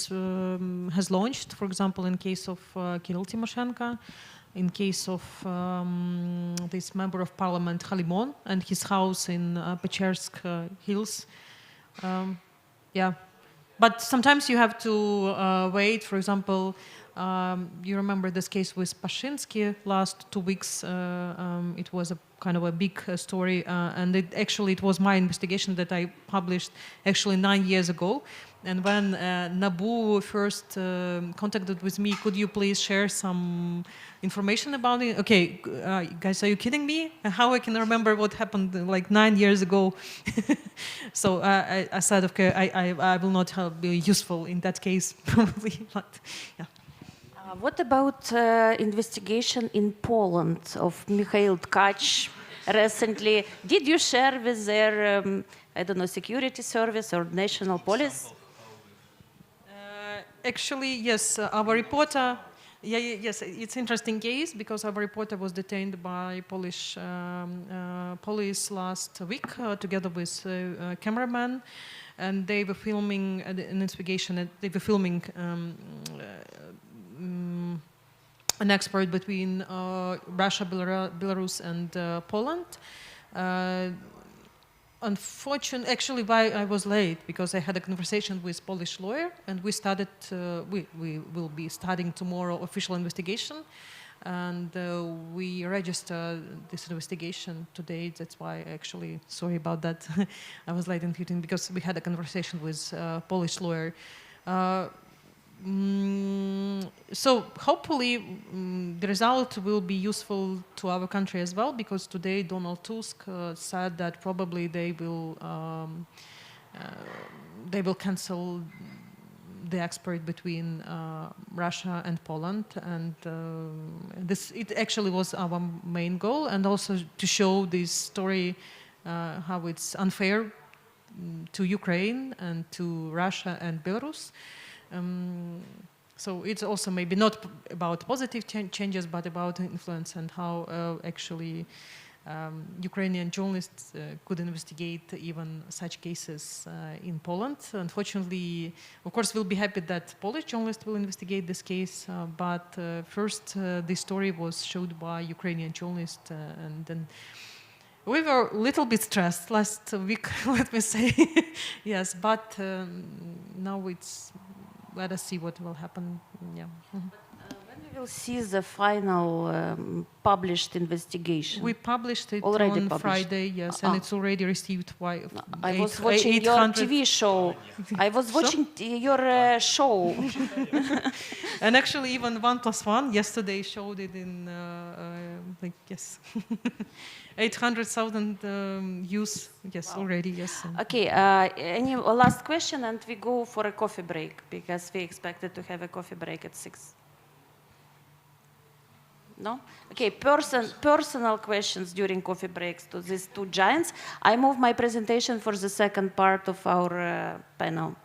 has launched, for example, in case of Kirill Tymoshenko, in case of this member of parliament Khalimon and his house in Pechersk Hills. Yeah, but sometimes you have to wait. For example, You remember this case with Pashinsky last 2 weeks. It was a kind of a big story, and it was my investigation that I published actually 9 years ago. And when NABU first contacted with me, could you please share some information about it? Okay, guys, are you kidding me? How I can remember what happened like 9 years ago? So I said, okay, I will not be useful in that case, probably. But yeah. What about investigation in Poland of Mikhail Tkach recently? Did you share with their, I don't know, security service or national police? Actually, yes, our reporter, yes, it's interesting case because our reporter was detained by Polish police last week together with a cameraman, and they were filming an investigation, and they were filming an expert between Russia, Belarus, and Poland. Unfortunately, actually, why I was late because I had a conversation with Polish lawyer, and we started. We will be starting tomorrow official investigation, and we registered this investigation today. That's why actually sorry about that. I was late in meeting because we had a conversation with Polish lawyer. So hopefully the result will be useful to our country as well, because today Donald Tusk said that probably they will cancel the export between Russia and Poland, and it actually was our main goal, and also to show this story how it's unfair to Ukraine and to Russia and Belarus. So it's also maybe not about positive changes, but about influence and how actually Ukrainian journalists could investigate even such cases in Poland. Unfortunately, of course, we'll be happy that Polish journalists will investigate this case, but first the story was showed by Ukrainian journalists, and then we were a little bit stressed last week, let me say. Yes, but now it's... Let us see what will happen. Yeah. When we will see the final published investigation? We published it Already on published. Friday, yes, and it's already received by I was watching your TV show. I was watching your show. And actually, even 1+1 yesterday showed it in, like, yes, 800,000 views, yes, already, yes. Okay, any last question, and we go for a coffee break, because we expected to have a coffee break at 6. No? Okay, personal questions during coffee breaks to these two giants. I move my presentation for the second part of our panel.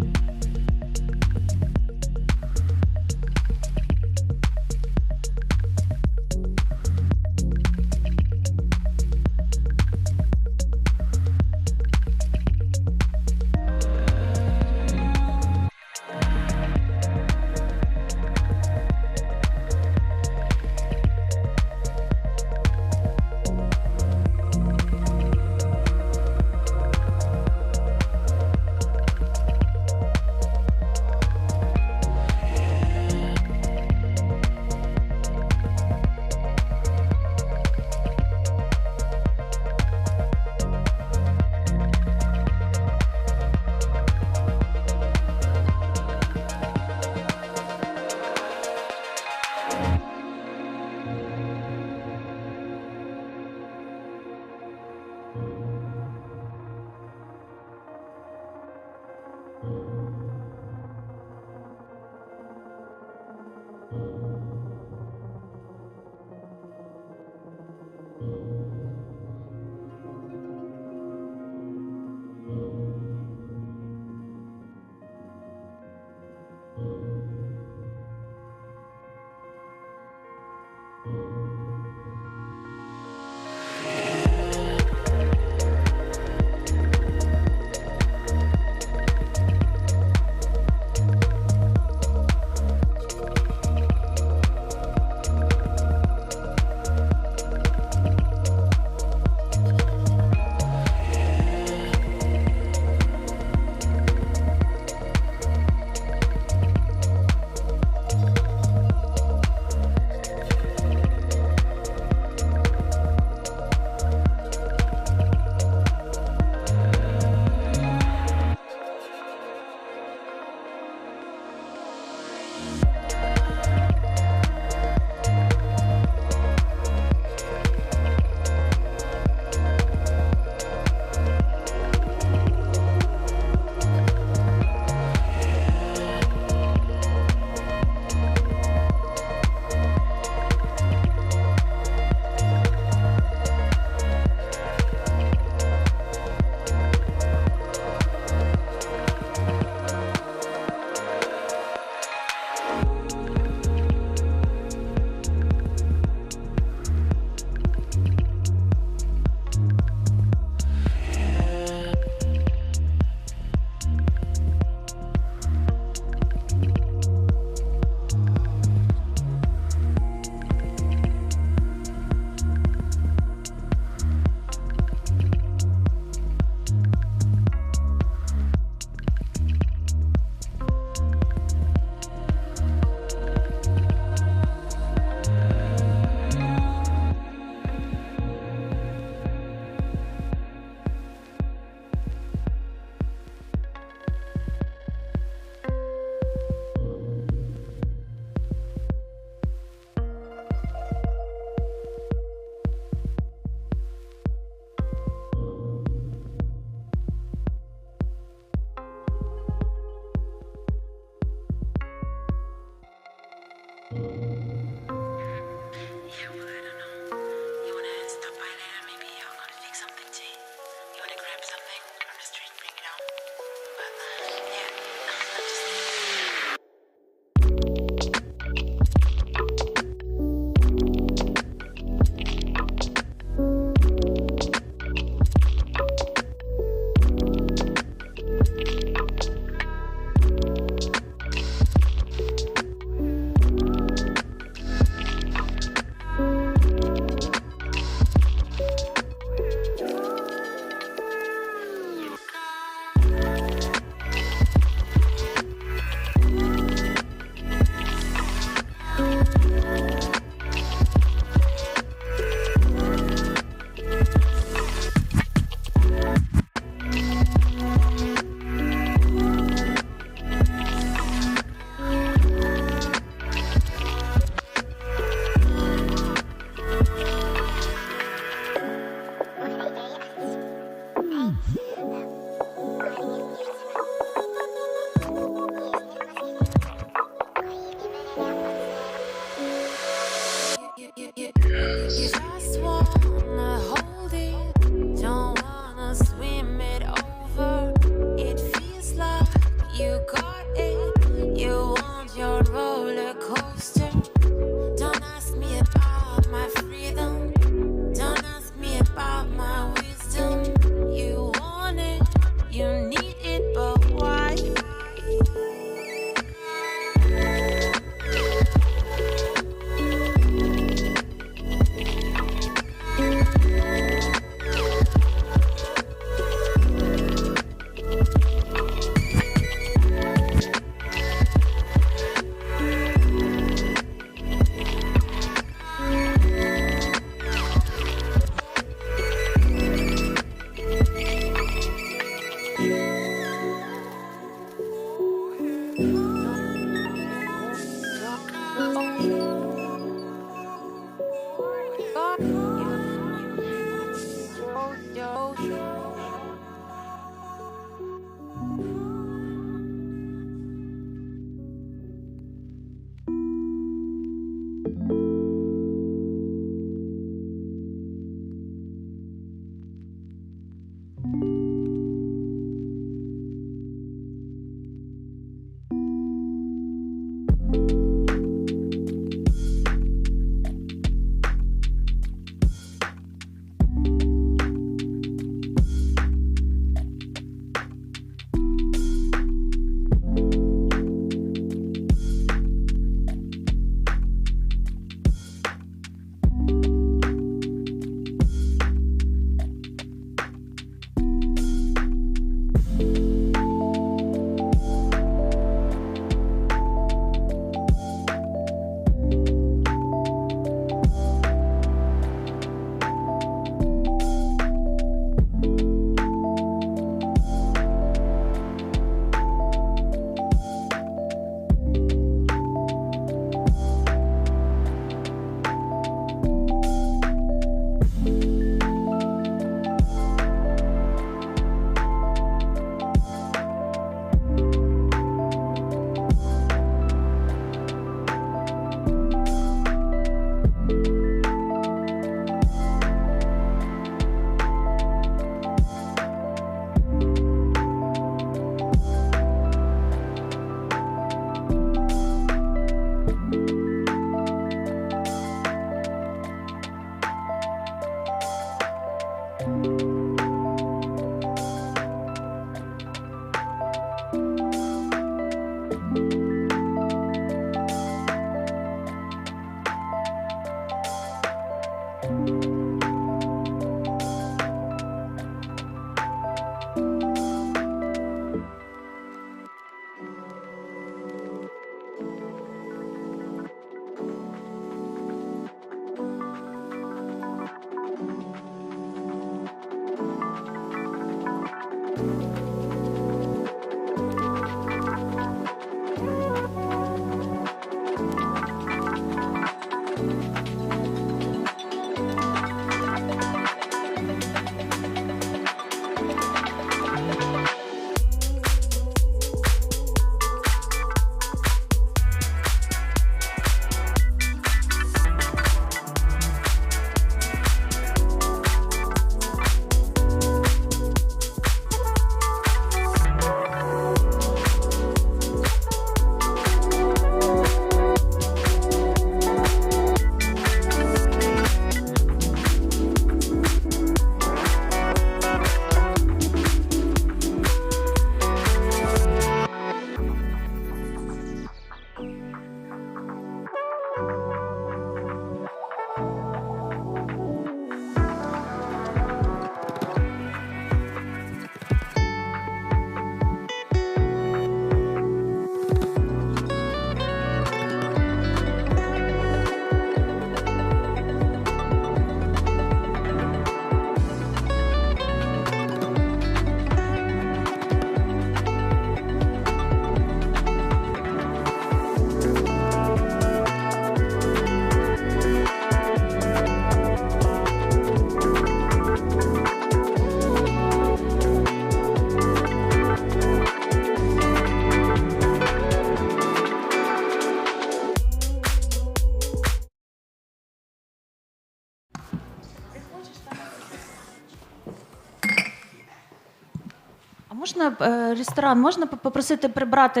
Можна ресторан, можна попросити прибрати?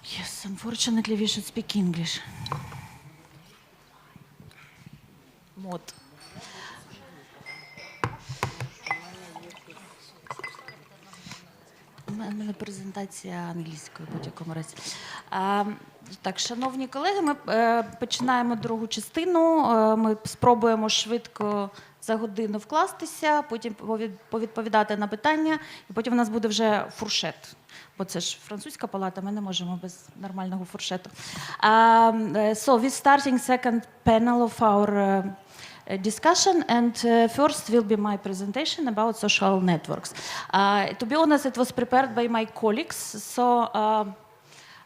Yes, unfortunately we should speak English. Мод. У мене презентація англійською в будь-якому разі. Так, шановні колеги, ми починаємо другу частину. Ми спробуємо швидко за годину вкластися, потім повідповідати на питання, і потім у нас буде вже фуршет. Бо це ж французька палата, ми не можемо без нормального фуршету. So we're starting second panel of our discussion, and first will be my presentation about social networks. To be honest, it was prepared by my colleagues, so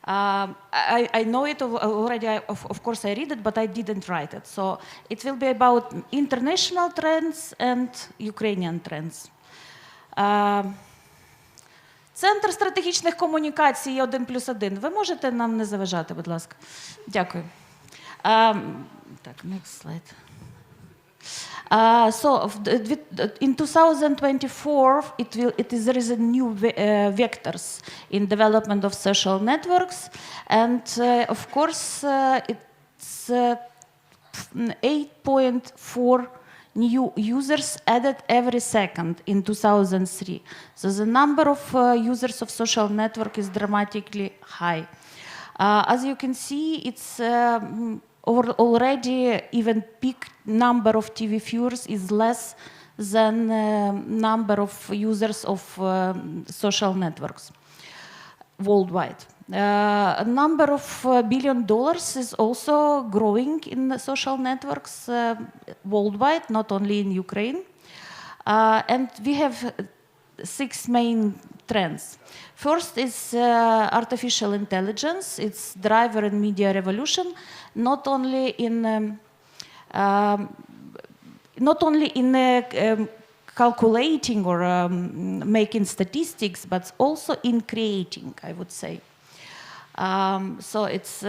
I know it already. Of course, I read it, but I didn't write it. So it will be about international trends and Ukrainian trends. Центр стратегічних комунікацій 1+1. Ви можете нам не заважати, будь ласка? Дякую. Так, next slide. So in 2024, there is a new vectors in development of social networks, and of course it's 8.4 new users added every second in 2003. So the number of users of social network is dramatically high. As you can see, it's already even peak number of TV viewers is less than number of users of social networks worldwide. A number of $1 billion is also growing in the social networks worldwide, not only in Ukraine. And we have 6 main trends. First is artificial intelligence. It's driver in media revolution, not only in calculating or making statistics, but also in creating, I would say. So it's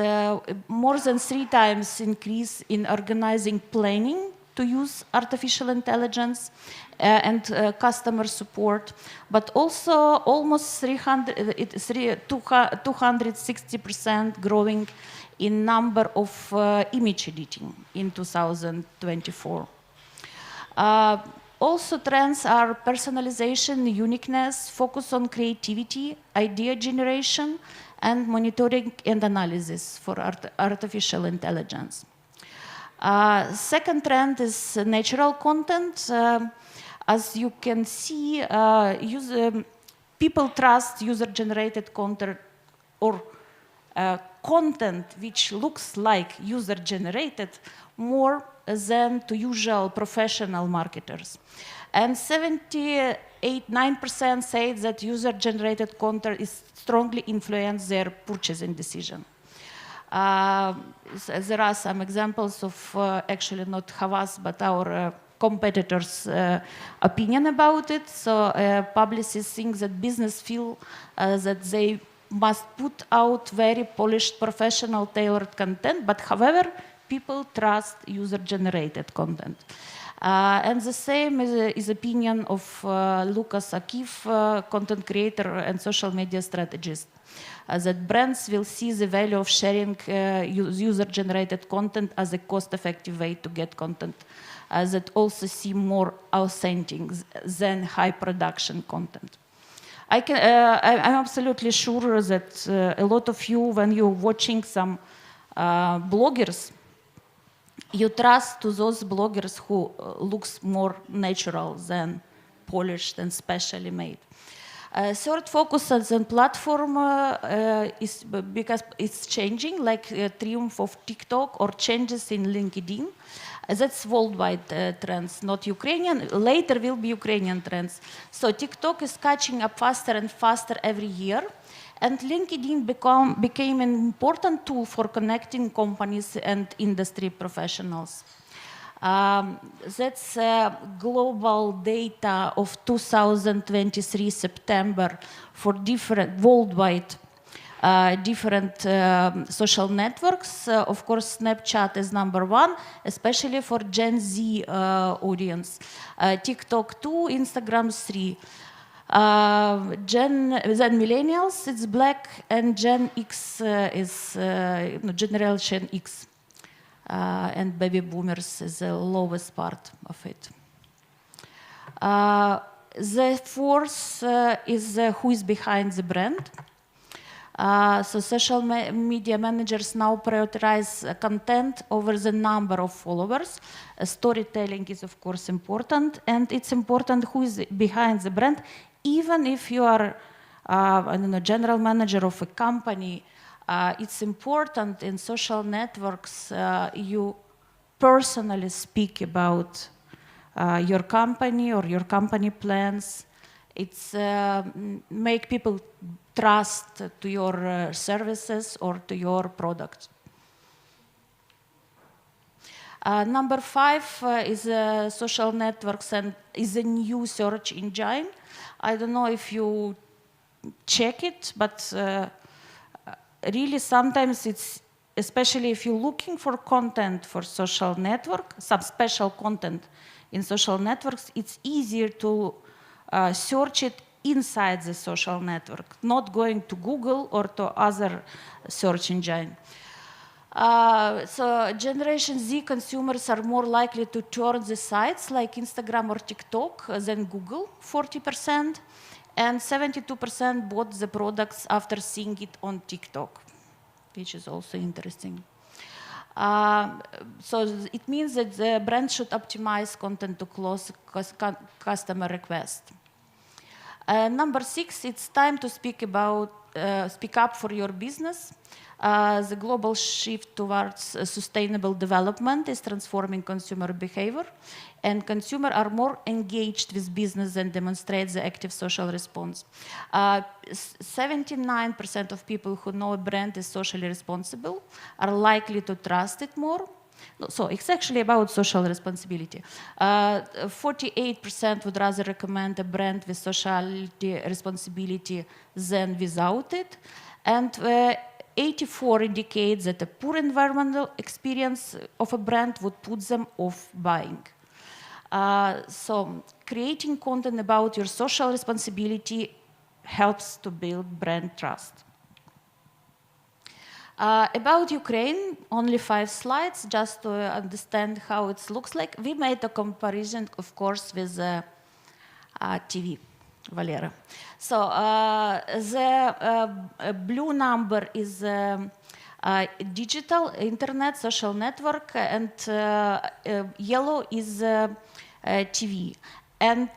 more than 3 times increase in organizing planning to use artificial intelligence and customer support, but also almost 260% growing in number of image editing in 2024. Also, trends are personalization, uniqueness, focus on creativity, idea generation, and monitoring and analysis for artificial intelligence. Second trend is natural content. As you can see, people trust user-generated content or content which looks like user-generated more than to usual professional marketers. And 78.9% say that user-generated content is strongly influence their purchasing decision. There are some examples of actually not Havas, but our competitors' opinion about it. So publicists think that business feel that they must put out very polished, professional, tailored content, but however, people trust user-generated content. And the same is opinion of Lucas Akif, content creator and social media strategist, that brands will see the value of sharing user-generated content as a cost-effective way to get content that also seem more authentic than high-production content. I'm absolutely sure that a lot of you, when you're watching some bloggers, you trust to those bloggers who looks more natural than polished and specially made. Third focus on platform is because it's changing, like triumph of TikTok or changes in LinkedIn. That's worldwide trends, not Ukrainian. Later will be Ukrainian trends. So TikTok is catching up faster and faster every year. And LinkedIn became an important tool for connecting companies and industry professionals. That's global data of 2023 September for different worldwide different social networks. Of course, Snapchat is #1, especially for Gen Z audience. TikTok 2, Instagram 3. Then millennials, it's black, and Gen X is Generation X. And baby boomers is the lowest part of it. The fourth is who is behind the brand. So social media managers now prioritize content over the number of followers. Storytelling is, of course, important, and it's important who is behind the brand. Even if you are, I don't know, general manager of a company, it's important in social networks you personally speak about your company or your company plans. It's make people trust to your services or to your product. Number 5 is social networks and is a new search engine. I don't know if you check it, but really sometimes it's, especially if you're looking for content for social network, some special content in social networks, it's easier to search it inside the social network, not going to Google or to other search engine. So Generation Z consumers are more likely to turn the sites like Instagram or TikTok than Google, 40%, and 72% bought the products after seeing it on TikTok, which is also interesting. So it means that the brand should optimize content to close customer request. Number 6, it's time to speak up for your business. The global shift towards sustainable development is transforming consumer behavior, and consumers are more engaged with business and demonstrate the active social response. 79% of people who know a brand is socially responsible are likely to trust it more. So it's actually about social responsibility. 48% would rather recommend a brand with sociality responsibility than without it. And 84 indicates that a poor environmental experience of a brand would put them off buying. So creating content about your social responsibility helps to build brand trust. About Ukraine, only 5 slides, just to understand how it looks like. We made a comparison, of course, with TV, Valera. So the blue number is digital, internet, social network, and yellow is TV. And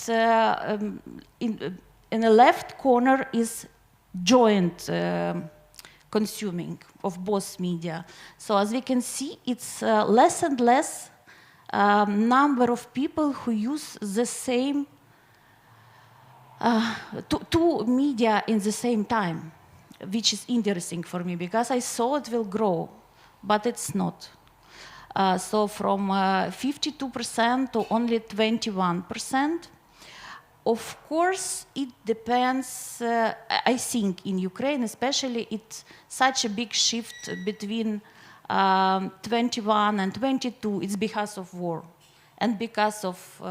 in the left corner is joint consuming of both media. So as we can see, it's less and less number of people who use the same two media in the same time, which is interesting for me because I thought it will grow, but it's not. So from 52% to only 21%. Of course, it depends, I think in Ukraine especially, it's such a big shift between 21 and 22, it's because of war and because of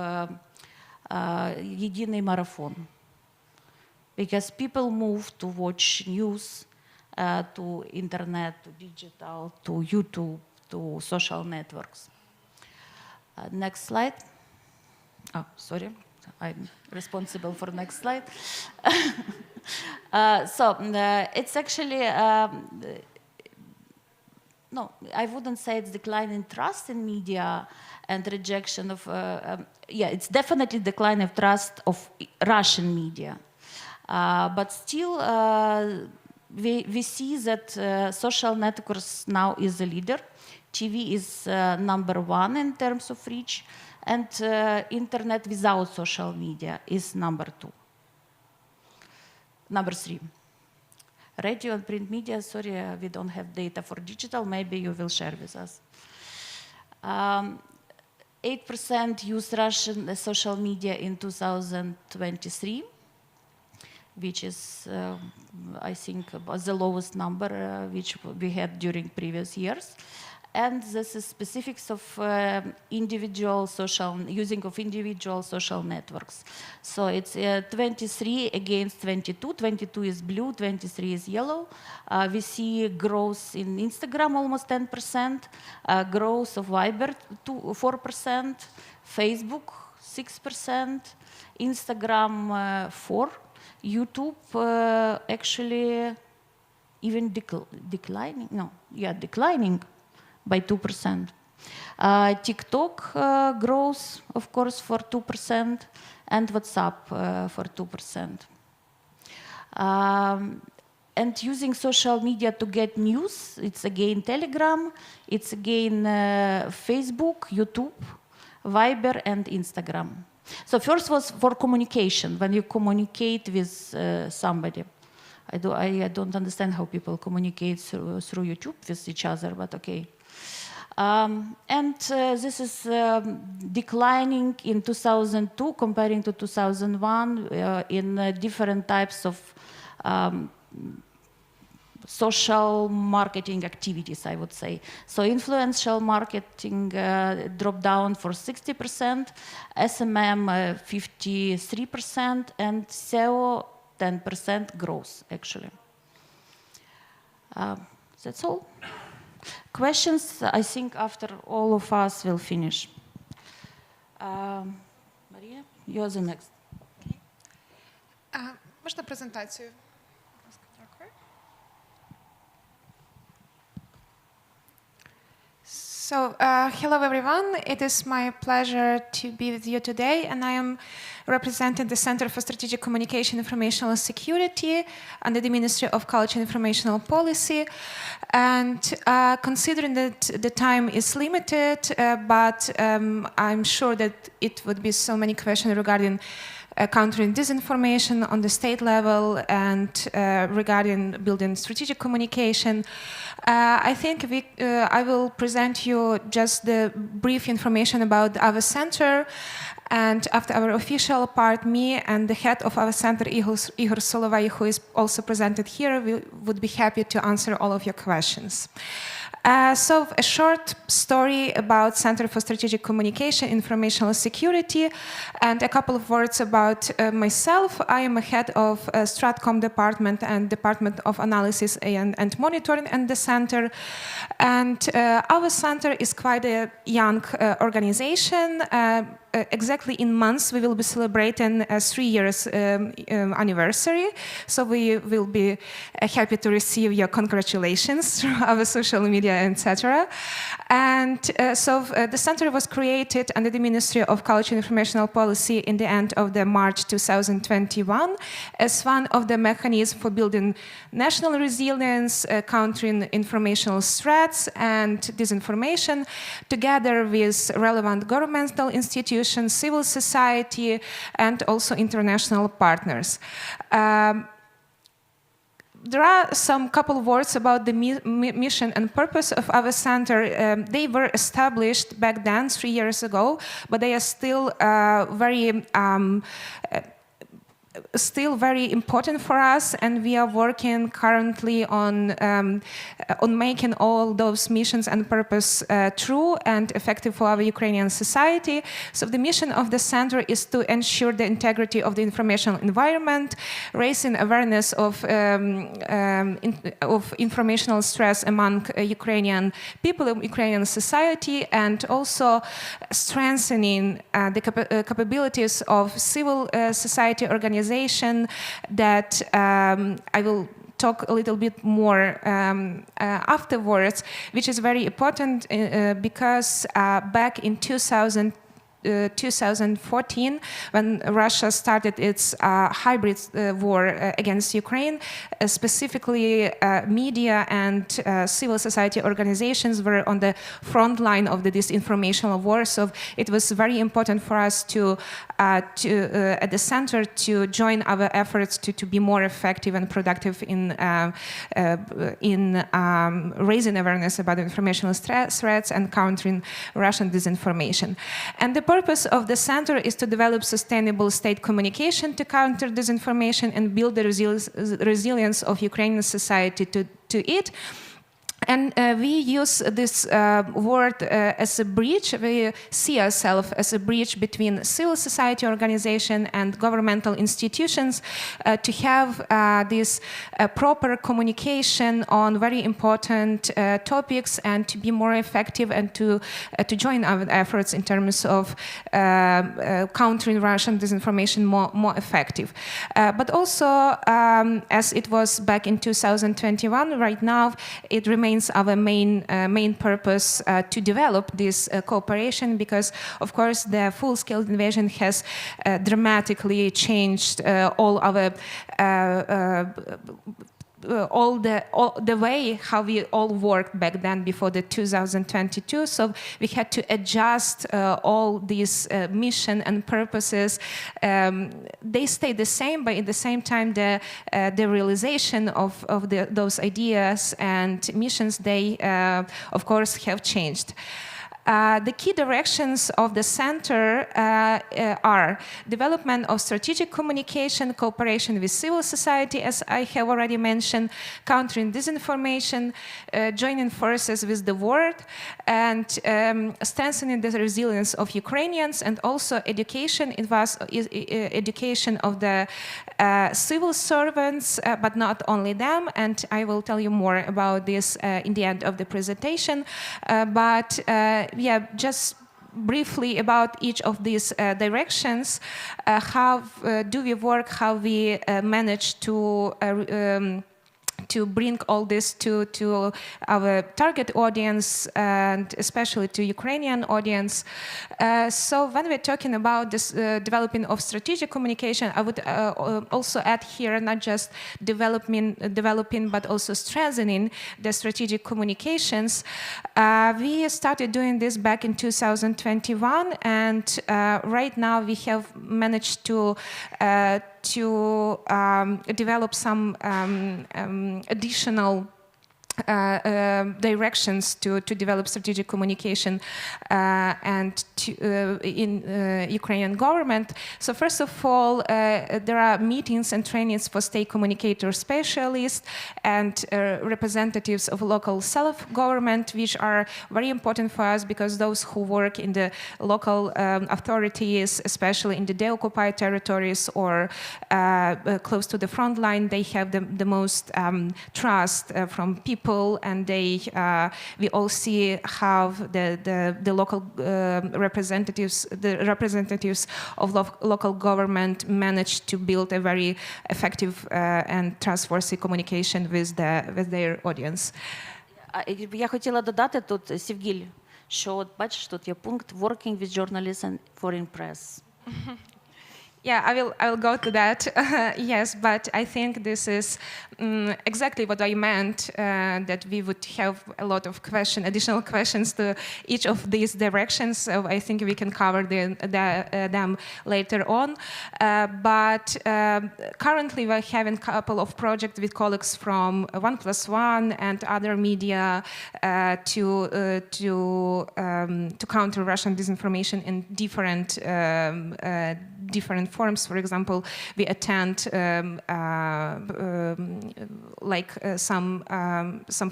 Единый Marathon. Because people move to watch news, to internet, to digital, to YouTube, to social networks. Next slide. Oh, sorry. I'm responsible for next slide. So it's actually, no, I wouldn't say it's decline in trust in media and rejection of, yeah, it's definitely decline of trust of Russian media. But still, we see that social networks now is the leader. TV is number 1 in terms of reach. And internet without social media is number 2. Number 3. Radio and print media, sorry, we don't have data for digital. Maybe you will share with us. 8% use Russian social media in 2023, which is, I think, the lowest number which we had during previous years. And this is specifics of individual social, using of individual social networks. So it's 23 against 22. 22 is blue, 23 is yellow. We see growth in Instagram, almost 10%. Growth of Viber, 4%. Facebook, 6%. Instagram, 4%. YouTube, actually, even declining. No, yeah, declining by 2%. TikTok grows, of course, for 2%, and WhatsApp for 2%. and using social media to get news. It's again Telegram, it's again Facebook, YouTube, Viber, and Instagram. So first was for communication, when you communicate with somebody. I don't understand how people communicate through YouTube with each other, but okay. This is declining in 2002 comparing to 2001 in different types of social marketing activities, I would say. So influential marketing dropped down for 60%, SMM 53%, and SEO 10% growth, actually. That's all. Questions, I think after all of us will finish. Maria, you're the next. Можна презентацію? Дякую. So, hello everyone. It is my pleasure to be with you today, and I am representing the Center for Strategic Communication Informational Security under the Ministry of Culture and Informational Policy. And considering that the time is limited, but I'm sure that it would be so many questions regarding countering disinformation on the state level and regarding building strategic communication. I think I will present you just the brief information about our center, and after our official part, me and the head of our center, Igor Solovay, who is also presented here, we would be happy to answer all of your questions. So a short story about Center for Strategic Communication, Informational Security, and a couple of words about myself. I am a head of Stratcom department and Department of Analysis and Monitoring at the center. And our center is quite a young organization. Exactly in months, we will be celebrating a 3 years anniversary. So we will be happy to receive your congratulations through our social media, etc. And the center was created under the Ministry of Culture and Informational Policy in the end of the March 2021 as one of the mechanisms for building national resilience, countering informational threats and disinformation, together with relevant governmental institutions, civil society, and also international partners. There are some couple of words about the mission and purpose of our center. They were established back then, 3 years ago, but they are still very important for us, and we are working currently on making all those missions and purpose true and effective for our Ukrainian society. So the mission of the center is to ensure the integrity of the informational environment, raising awareness of informational stress among Ukrainian people, Ukrainian society, and also strengthening the capabilities of civil society organizations that I will talk a little bit more afterwards, which is very important because back in 2014, when Russia started its hybrid war against Ukraine, specifically media and civil society organizations were on the front line of the disinformation war. So it was very important for us to at the center to join our efforts to be more effective and productive in raising awareness about informational threats and countering Russian disinformation. And the purpose of the center is to develop sustainable state communication to counter disinformation and build the resilience of Ukrainian society to it. And we use this word as a bridge. We see ourselves as a bridge between civil society organization and governmental institutions to have this proper communication on very important topics and to be more effective and to join our efforts in terms of countering Russian disinformation more effective. But also, as it was back in 2021, right now it remains our main purpose to develop this cooperation, because of course the full-scale invasion has dramatically changed all our all the way how we all worked back then before the 2022. So we had to adjust all these mission and purposes. They stay the same, but at the same time, the realization of those ideas and missions, they of course have changed. The key directions of the center are development of strategic communication, cooperation with civil society, as I have already mentioned, countering disinformation, joining forces with the world, and strengthening the resilience of Ukrainians, and also education. It was education of the civil servants, but not only them, and I will tell you more about this in the end of the presentation. Just briefly about each of these directions, how do we work, how we manage to bring all this to our target audience, and especially to Ukrainian audience. So when we're talking about this developing of strategic communication, I would also add here not just developing, but also strengthening the strategic communications. We started doing this back in 2021, and right now we have managed to develop some additional directions to develop strategic communication and in Ukrainian government. So first of all, there are meetings and trainings for state communicator specialists and representatives of local self-government, which are very important for us because those who work in the local authorities, especially in the deoccupied territories or close to the front line, they have the most trust from people, and we all see how the local representatives of local government managed to build a very effective and trustworthy communication with their audience. Я хотіла додати тут, Сівгіль, що от бачиш, тут є пункт «Working with journalists and foreign press». Yeah, I will go to that. Yes, but I think this is exactly what I meant, that we would have a lot of additional questions to each of these directions. So I think we can cover them later on. But currently we're having a couple of projects with colleagues from 1+1 and other media to counter Russian disinformation in different forms. For example, we attend some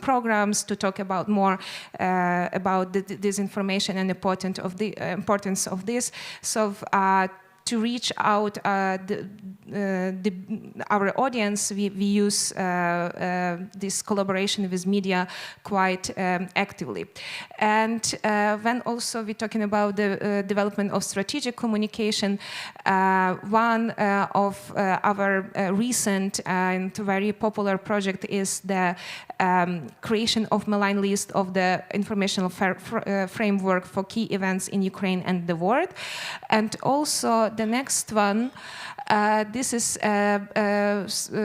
programs to talk about more about the disinformation and the importance of this. So to reach out our audience, we use this collaboration with media quite actively. And when also we're talking about the development of strategic communication, one of our recent and very popular project is the creation of malign list of the informational framework for key events in Ukraine and the world. And also the next one, this is a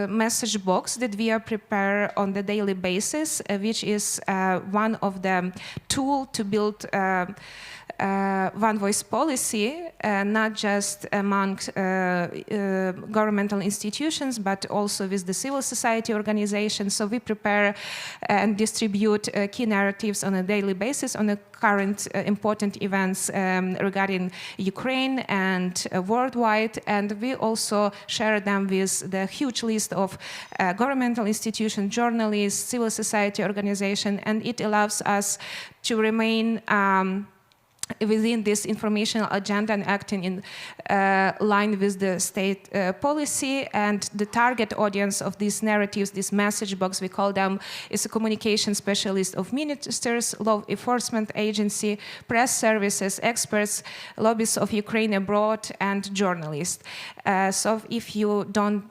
message box that we are prepare on the daily basis, which is one of the tools to build one voice policy, not just among governmental institutions, but also with the civil society organizations. So we prepare and distribute key narratives on a daily basis on the current important events regarding Ukraine and worldwide. And we also share them with the huge list of governmental institutions, journalists, civil society organizations, and it allows us to remain within this informational agenda and acting in line with the state policy. And the target audience of these narratives, this message box, we call them, is a communication specialist of ministers, law enforcement agency, press services, experts, lobbyists of Ukraine abroad, and journalists. So if you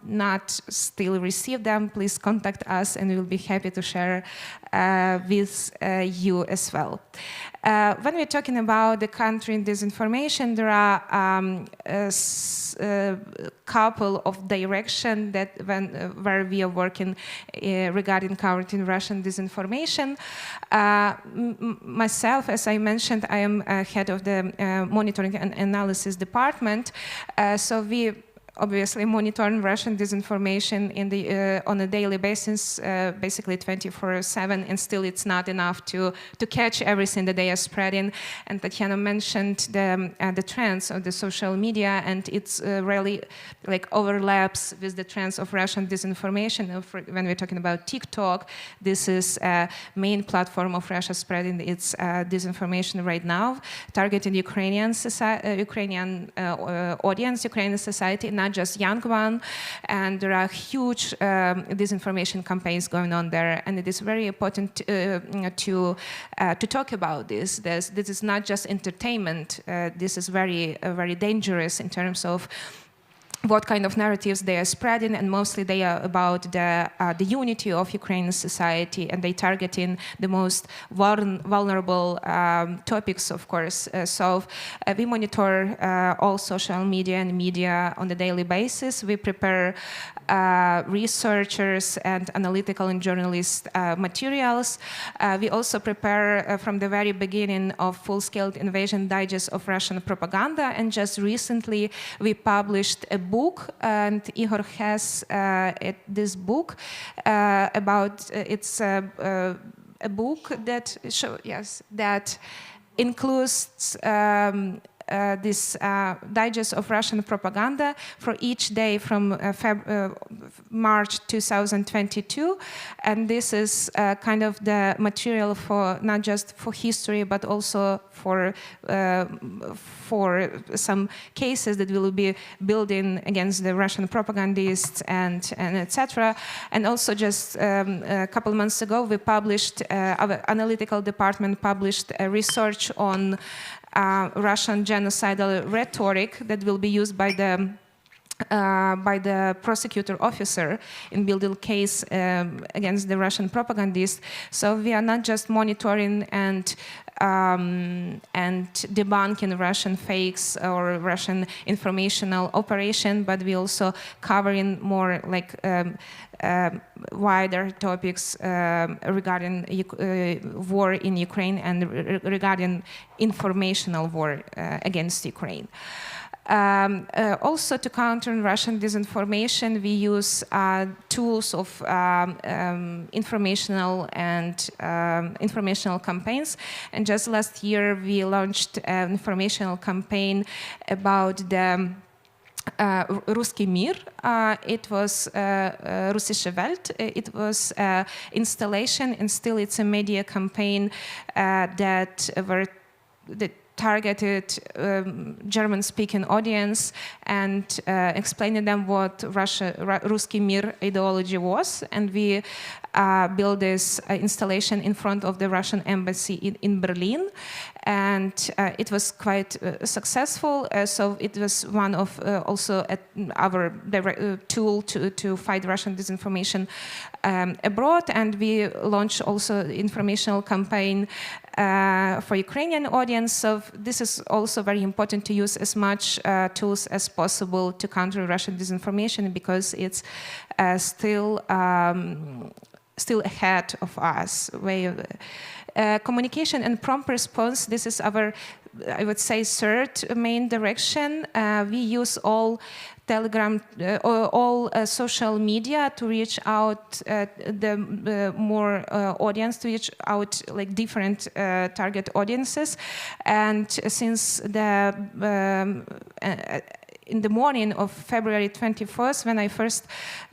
not still receive them, please contact us and we'll be happy to share with you as well. When we're talking about the countering disinformation, there are a couple of directions that where we are working regarding countering Russian disinformation. Myself, as I mentioned, I am head of the monitoring and analysis department. So we obviously monitor Russian disinformation on a daily basis, basically 24/7, and still it's not enough to catch everything that they are spreading. And Tatiana mentioned the trends of the social media, and it's really like overlaps with the trends of Russian disinformation. When we're talking about TikTok, this is a main platform of Russia spreading its disinformation right now, targeting Ukrainian audience, Ukrainian society, not just young one, and there are huge disinformation campaigns going on there, and it is very important to talk about this. This is not just entertainment. This is very dangerous in terms of what kind of narratives they are spreading, and mostly they are about the unity of Ukrainian society, and they targeting the most vulnerable topics, of course. So we monitor all social media and media on a daily basis. We prepare researchers and analytical and journalist materials. We also prepare from the very beginning of full-scale invasion digest of Russian propaganda, and just recently we published a book, and Igor has this book about it's a book that that includes this digest of Russian propaganda for each day from March 2022, and this is kind of the material for not just for history but also for some cases that will be building against the Russian propagandists and etc. And also just a couple months ago we published, our analytical department published a research on Russian genocidal rhetoric that will be used by the prosecutor officer in building case against the Russian propagandists. So we are not just monitoring and debunking Russian fakes or Russian informational operation, but we also covering more like wider topics regarding war in Ukraine and regarding informational war against Ukraine. Also, to counter Russian disinformation, we use tools of informational and informational campaigns. And just last year, we launched an informational campaign about the Русский мир. It was Russische Welt. It was installation, and still it's a media campaign that targeted German-speaking audience and explaining them what Русский мир ideology was. And we built this installation in front of the Russian embassy in Berlin. And it was quite successful. So it was one of also our tool to fight Russian disinformation abroad. And we launched also informational campaign for Ukrainian audience. So this is also very important to use as much tools as possible to counter Russian disinformation, because it's still ahead of us. Communication and prompt response, this is our, I would say, third main direction. We use all Telegram, all social media to reach out the more audience, to reach out like different target audiences. And since in the morning of February 21st, when I first,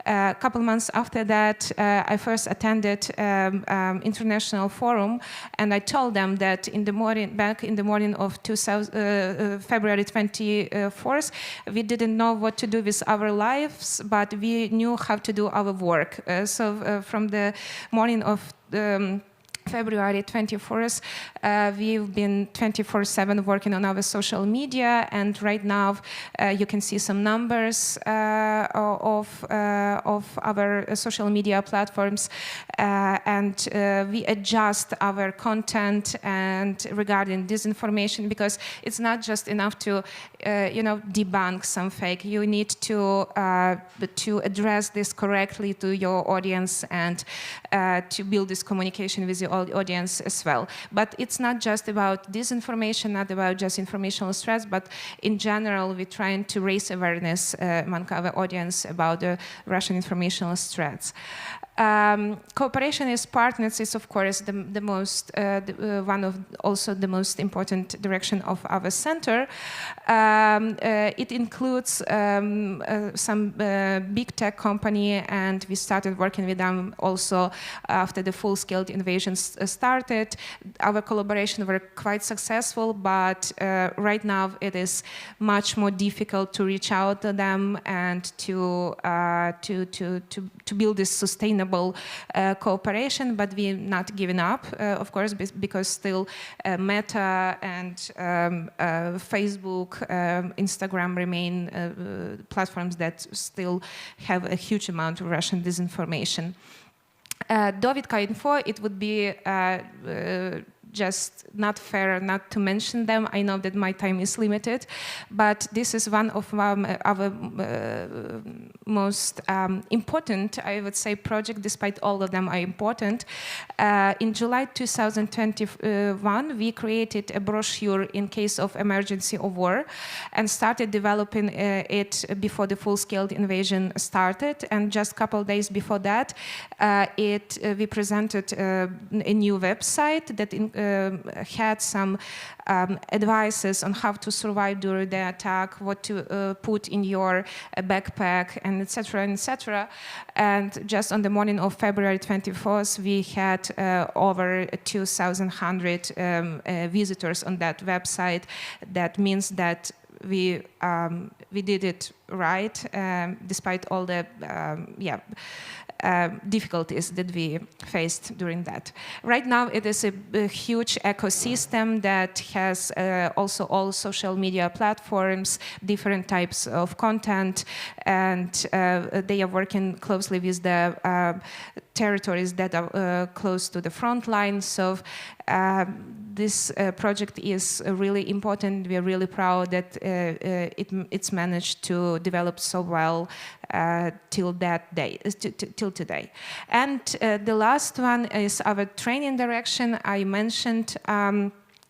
a couple months after that, I first attended international forum, and I told them that back in the morning of February 24th, we didn't know what to do with our lives, but we knew how to do our work. So from the morning of February 24th, we've been 24/7 working on our social media, and right now you can see some numbers of our social media platforms, and we adjust our content and regarding disinformation, because it's not just enough to debunk some fake. You need to address this correctly to your audience and to build this communication with your audience as well. But it's not just about disinformation, not about just informational threats, but in general, we're trying to raise awareness among our audience about the Russian informational threats. Cooperation with partners is, of course, the most one of also the most important direction of our center. It includes some big tech company, and we started working with them also after the full-scale invasion started. Our collaboration were quite successful, but right now it is much more difficult to reach out to them and to build this sustainable cooperation, but we're not giving up, of course, because still Meta and Facebook, Instagram remain platforms that still have a huge amount of Russian disinformation. Довідка.info, it would be just not fair not to mention them. I know that my time is limited, but this is one of our most important, I would say, project, despite all of them are important. In July 2021, we created a brochure in case of emergency or war and started developing it before the full-scale invasion started. And just a couple of days before that, we presented a new website that had some advices on how to survive during the attack, what to put in your backpack, and etc., etc. And just on the morning of February 24th, we had over 2,100 visitors on that website. That means that we did it right, despite all the difficulties that we faced during that. Right now, it is a huge ecosystem that has also all social media platforms, different types of content, and they are working closely with the territories that are close to the front line. So this project is really important. We are really proud that it's managed to develop so well till that day, till today. And the last one is our training direction. I mentioned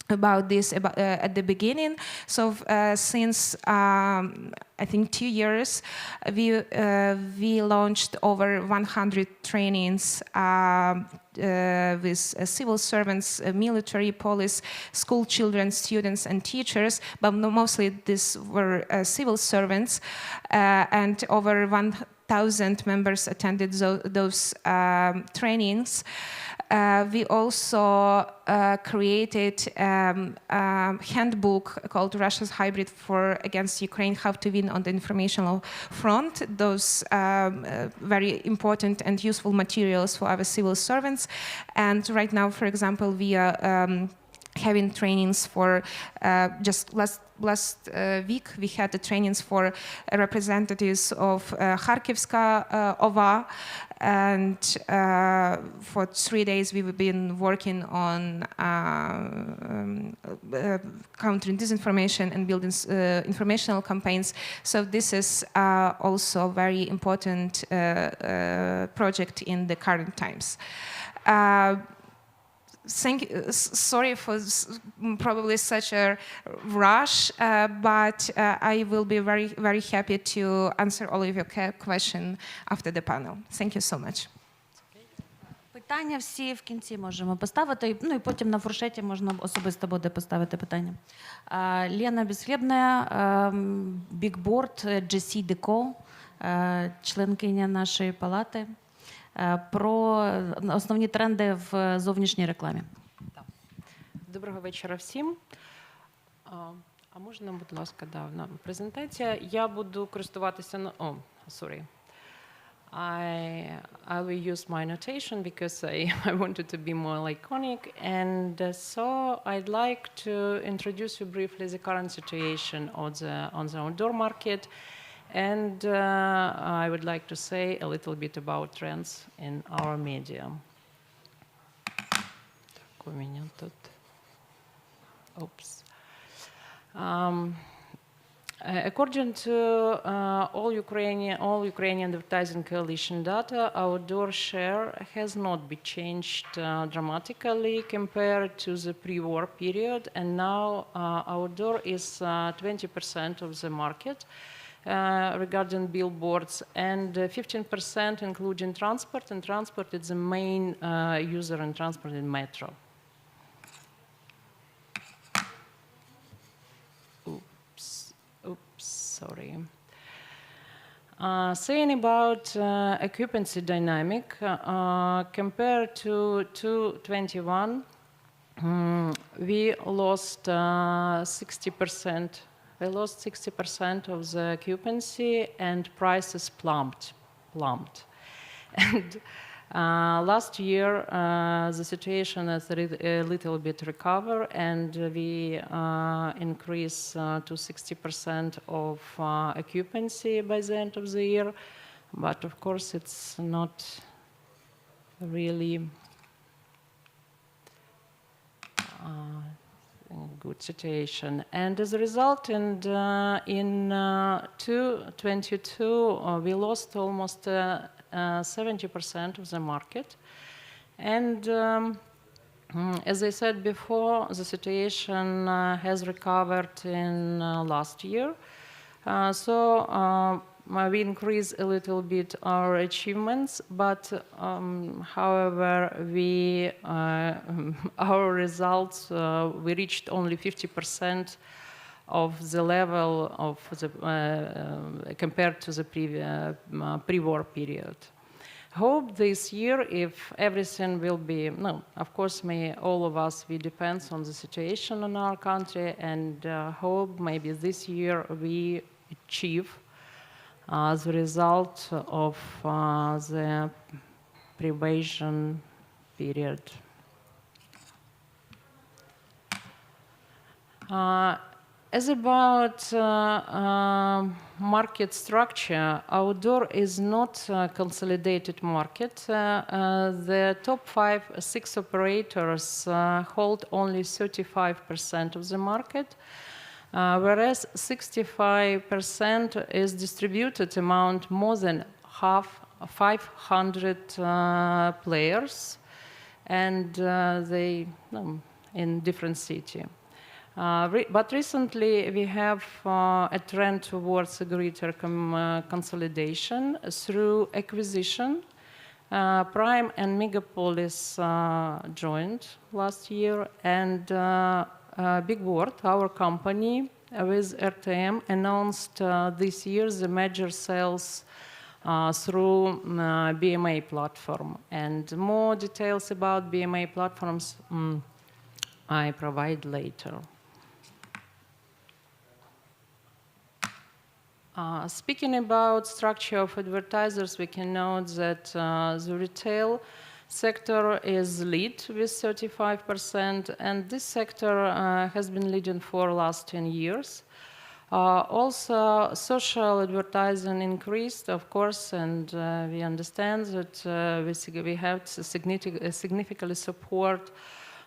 about this at the beginning. So since I think 2 years, we launched over 100 trainings with civil servants, military, police, school children, students, and teachers. But mostly these were civil servants, and over 1,000 members attended those trainings. We also created a handbook called Russia's Hybrid for Against Ukraine, How to Win on the Informational Front. Those very important and useful materials for our civil servants. And right now, for example, we are having trainings for just last week we had the trainings for representatives of Kharkivska OVA, and for 3 days we've been working on countering disinformation and building informational campaigns. So this is also a very important project in the current times. Sorry for probably such a rush, but I will be very, very happy to answer all of your questions after the panel. Thank you so much. Питання всі в кінці можемо поставити, ну і потім на фуршеті можна особисто буде поставити питання. Лена Безхлєбна, бікборд GC Deco, членкиня нашої палати, про основні тренди в зовнішній рекламі. Доброго вечора всім. А можна, будь ласка, презентація. Я буду користуватися I will use my notation because I wanted to be more laconic, and so I'd like to introduce you briefly the current situation on the outdoor market, and I would like to say a little bit about trends in our media. Так, у меня тут... Oops. According to all Ukrainian advertising coalition data, outdoor share has not been changed dramatically compared to the pre-war period, and now outdoor is 20% of the market regarding billboards, and 15% including transport, and transport is the main user in transport in metro. Sorry. Saying about occupancy dynamic, compared to 2021, we lost 60%. We lost 60% of the occupancy, and prices plumped. And last year, the situation has a little bit recovered, and we increased to 60% of occupancy by the end of the year. But of course, it's not really good situation. And as a result, in 2022, we lost almost 70% of the market. And as I said before, the situation has recovered in last year. So we increased a little bit our achievements, but however, our results, we reached only 50% of the level of the compared to the pre-war period. Hope this year, if everything will be, no, of course, all of us, we depends on the situation in our country, and hope maybe this year we achieve the result of the pre-invasion period. As about market structure, outdoor is not a consolidated market. The top 6 operators hold only 35% of the market, whereas 65% is distributed among more than 500 players, and they in different cities. But recently, we have a trend towards a greater consolidation through acquisition. Prime and Megapolis joined last year, and Big Word, our company, with RTM, announced this year the major sales through BMA platform. And more details about BMA platforms I provide later. Speaking about structure of advertisers, we can note that the retail sector is lead with 35%, and this sector has been leading for last 10 years. Also, social advertising increased, of course, and we understand that we have to significantly support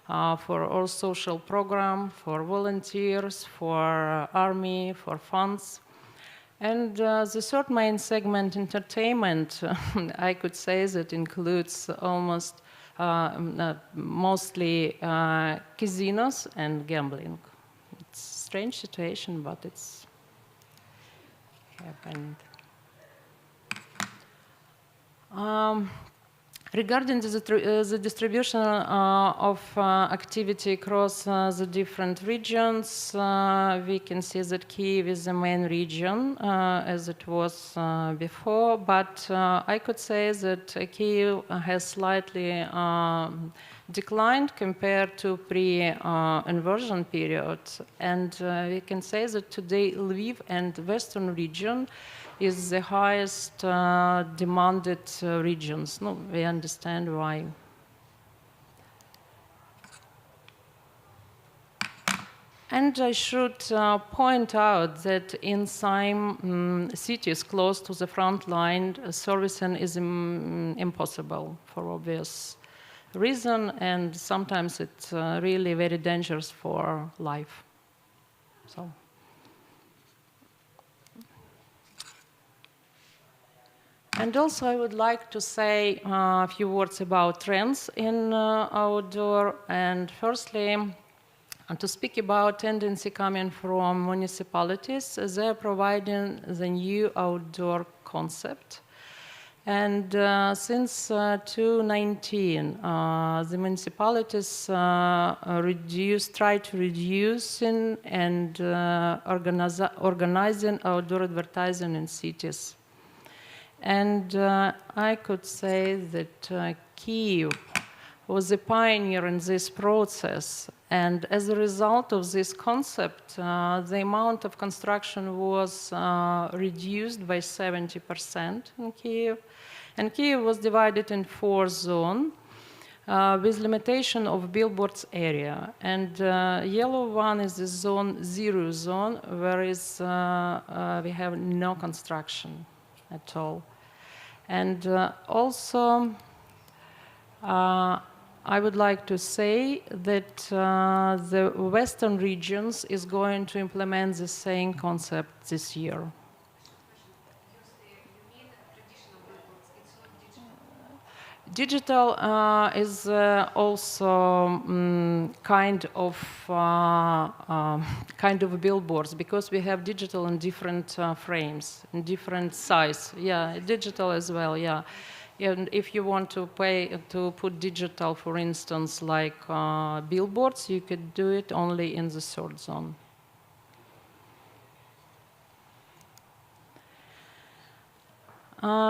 for all social program, for volunteers, for army, for funds. And the third main segment, entertainment, I could say that includes almost mostly casinos and gambling. It's a strange situation, but it's happened. Regarding the distribution of activity across the different regions, we can see that Kyiv is the main region, as it was before, but I could say that Kyiv has slightly declined compared to pre-inversion period. And we can say that today Lviv and Western region is the highest demanded regions. No, we understand why. And I should point out that in some cities close to the front line, servicing is impossible for obvious reason, and sometimes it's really very dangerous for life. So. And also I would like to say a few words about trends in outdoor. And firstly, to speak about tendency coming from municipalities, they're providing the new outdoor concept. And since 2019, the municipalities try to reduce and organizing outdoor advertising in cities. And I could say that Kyiv was a pioneer in this process. And as a result of this concept, the amount of construction was reduced by 70% in Kyiv. And Kyiv was divided in 4 zones with limitation of billboards area. And yellow one is the zone 0 zone, where we have no construction at all. And also, I would like to say that the Western regions is going to implement the same concept this year. Digital is also kind of billboards, because we have digital in different frames, in different size. Yeah, digital as well. Yeah. And if you want to put digital, for instance, like billboards, you could do it only in the 3rd zone.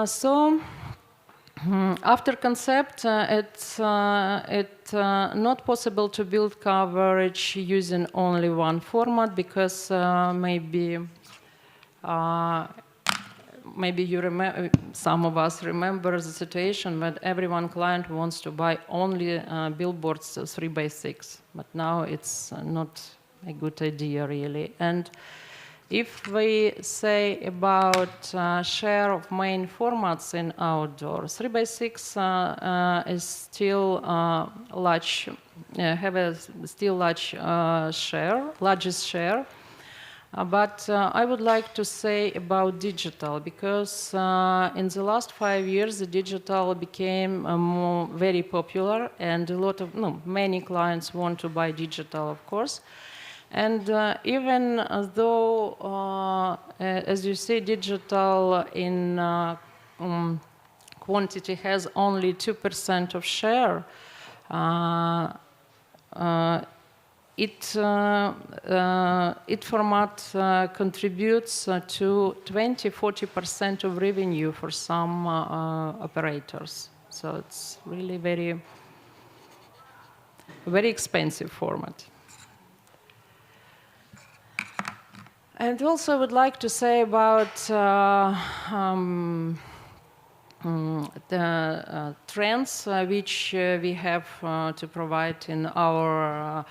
So after concept, it's not possible to build coverage using only one format, because maybe you remember, some of us remember the situation when everyone client wants to buy only billboards 3x6, but now it's not a good idea really. And if we say about share of main formats in outdoor, 3x6 is still large, have a still large largest share. But I would like to say about digital, because in the last 5 years, the digital became very popular, and many clients want to buy digital, of course. And even though, as you see, digital in quantity has only 2% of share, it format contributes to 20–40% of revenue for some operators. So it's really very, very expensive format. And also I would like to say about the trends which we have to provide in our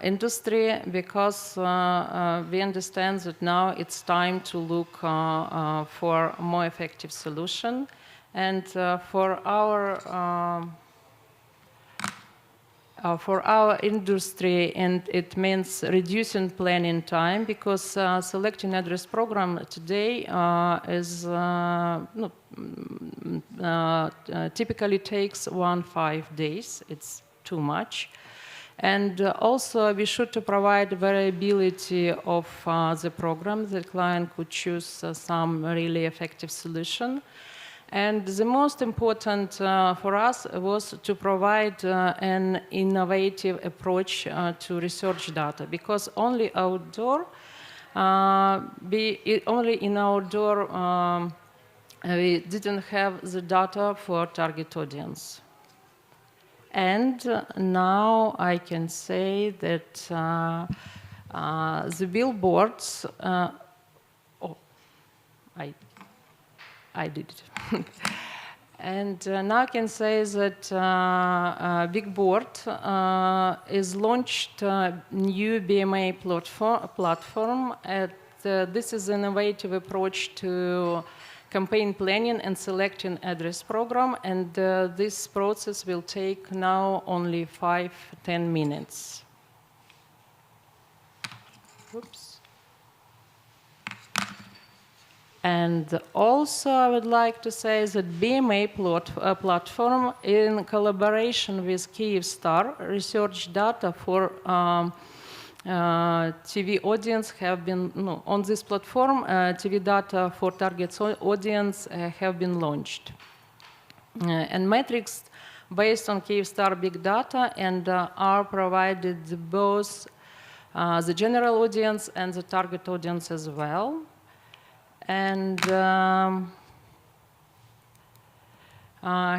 industry, because we understand that now it's time to look for a more effective solution. And for our industry, and it means reducing planning time, because selecting address program today is typically takes 1–5 days. It's too much. And also, we should provide variability of the program. The client could choose some really effective solution. And the most important for us was to provide an innovative approach to research data, because only in outdoor, we didn't have the data for target audience. And now I can say that the billboards, I did it. And now I can say that Big Board is launched new BMA platform. This is an innovative approach to campaign planning and selecting address program, and this process will take now only 5-10 minutes. Oops. And also I would like to say that BMA platform, in collaboration with Kyivstar, research data for TV audience have been, on this platform, TV data for target audience have been launched. And metrics based on Kyivstar big data and are provided both the general audience and the target audience as well. And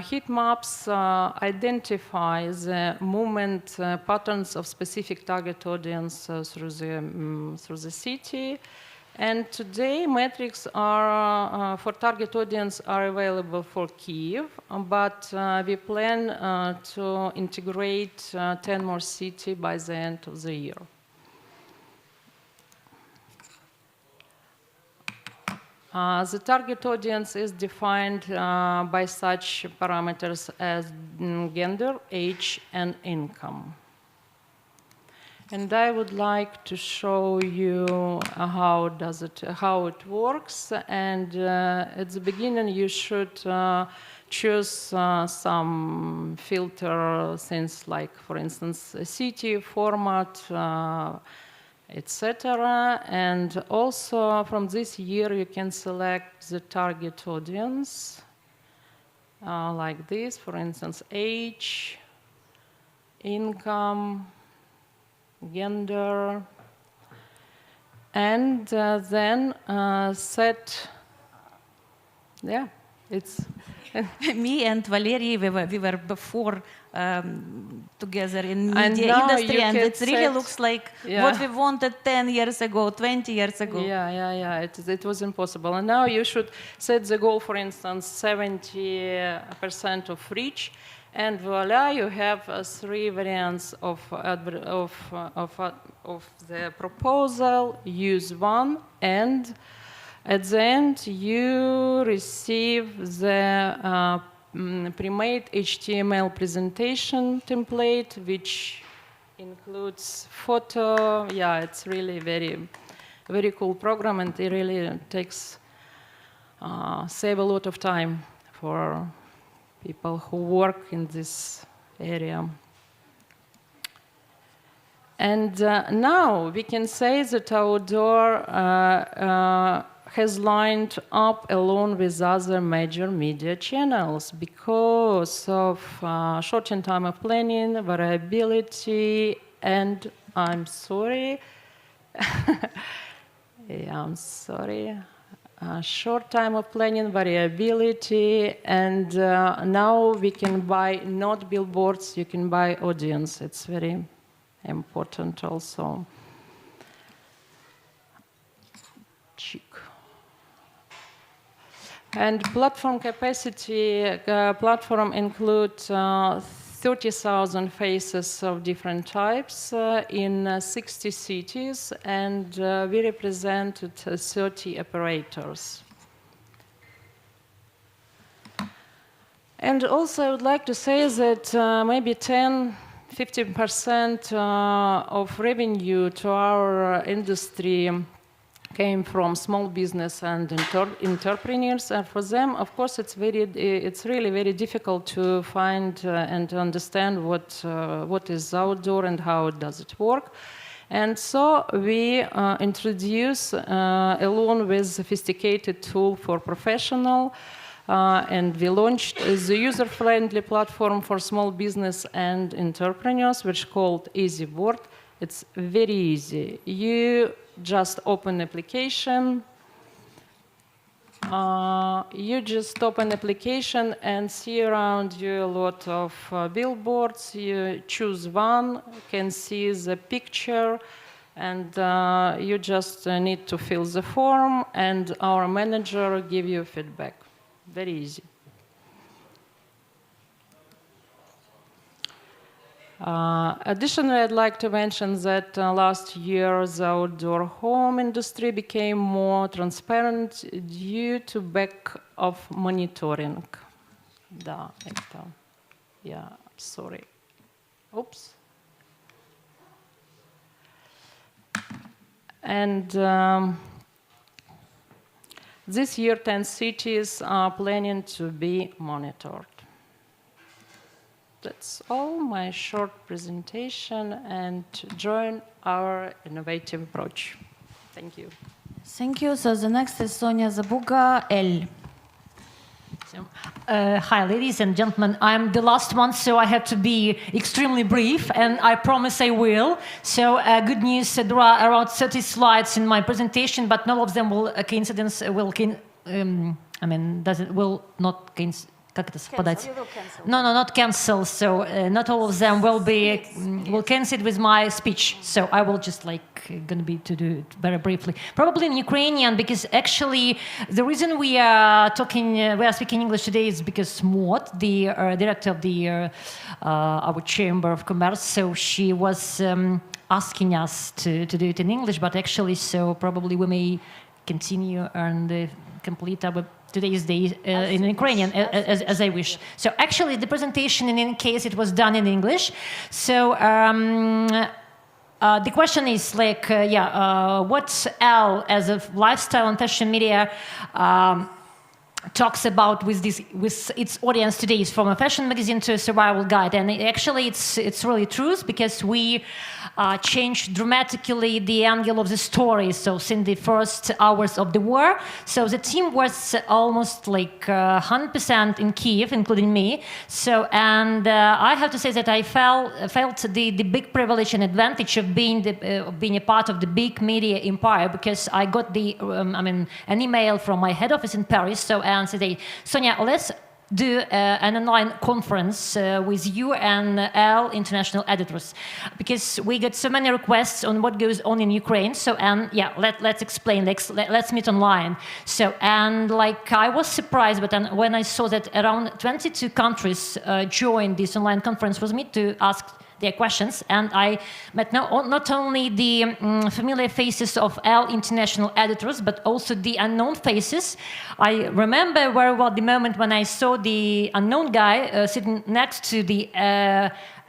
heat maps identify the movement patterns of specific target audience through the city. And today, metrics are for target audience are available for Kyiv, but we plan to integrate 10 more cities by the end of the year. The target audience is defined by such parameters as gender, age, and income. And I would like to show you how it works. And at the beginning, you should choose some filter things like, for instance, city, format, etc. And also from this year, you can select the target audience like this, for instance, age, income, gender, and then set, yeah, it's... Me and Valerie, we were before together in media industry, and it really looks like what we wanted 10 years ago, 20 years ago. Yeah. It was impossible. And now you should set the goal, for instance, 70% of reach, and voila, you have 3 variants of the proposal. Use one, and at the end, you receive the pre-made HTML presentation template, which includes photo. Yeah, it's really very, very cool program, and it really takes save a lot of time for people who work in this area. And now we can say that outdoor has lined up along with other major media channels because of shortened time of planning, variability, and I'm sorry, short time of planning, variability, and now we can buy not billboards, you can buy audience. It's very important also. And platform capacity, platform includes 30,000 faces of different types in 60 cities, and we represented 30 operators. And also I would like to say that maybe 10–15% of revenue to our industry came from small business and entrepreneurs, and for them, of course, it's really very difficult to find and to understand what is outdoor and how does it work. And so we introduce, along with sophisticated tool for professional, and we launched the user-friendly platform for small business and entrepreneurs, which is called Easy Board. It's very easy. You just open application, You just open application and see around you a lot of billboards. You choose one, can see the picture, and you just need to fill the form, and our manager give you feedback. Very easy. Additionally, I'd like to mention that last year the outdoor home industry became more transparent due to back of monitoring. Да, это, yeah, sorry. Oops. And this year 10 cities are planning to be monitored. That's all my short presentation, and join our innovative approach. Thank you. Thank you. So the next is Sonia Zabuga, L. Hi, ladies and gentlemen. I'm the last one, so I have to be extremely brief, and I promise I will. So, good news, there are around 30 slides in my presentation, but none of them will not cancel. Как это совпадать? No, not cancel. So not all of them will cancel it with my speech. So I will just gonna be to do it very briefly. Probably in Ukrainian, because actually the reason we are speaking English today is because Maud, the director of our Chamber of Commerce, so she was asking us to do it in English, but actually, so probably we may continue and complete our today's day in Ukrainian, as I wish. So actually, the presentation, in any case, it was done in English. So the question is what L, as a lifestyle and fashion media, talks about with its audience today is from a fashion magazine to a survival guide, and actually it's really true, because we changed dramatically the angle of the story. So since the first hours of the war, so the team was almost 100% in Kiev, including me. So and I have to say that I felt the big privilege and advantage of being a part of the big media empire, because I got an email from my head office in Paris. So and said, Sonia, let's do an online conference with you and L international editors, because we got so many requests on what goes on in Ukraine. So and let's explain. Let's meet online. So and I was surprised, but when I saw that around 22 countries joined this online conference with me to ask their questions, and I met not only the familiar faces of L international editors, but also the unknown faces. I remember very well the moment when I saw the unknown guy sitting next to the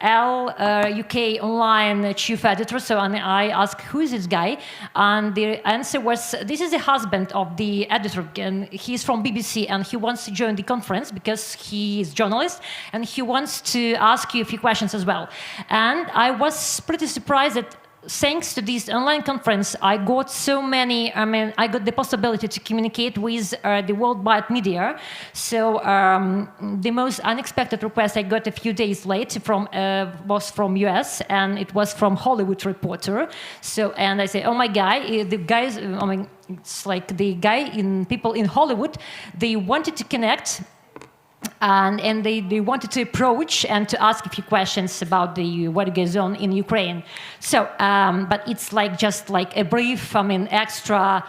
L UK online chief editor. So and I asked, who is this guy? And the answer was, this is the husband of the editor, and he's from BBC, and he wants to join the conference because he is a journalist, and he wants to ask you a few questions as well. And I was pretty surprised that thanks to this online conference, I got I got the possibility to communicate with the worldwide media. So the most unexpected request I got a few days late was from US, and it was from Hollywood Reporter. So, and I say, oh my God, the guys, it's like the people in Hollywood, they wanted to connect. And they wanted to approach and to ask a few questions about what goes on in Ukraine. So, but it's just a brief, extra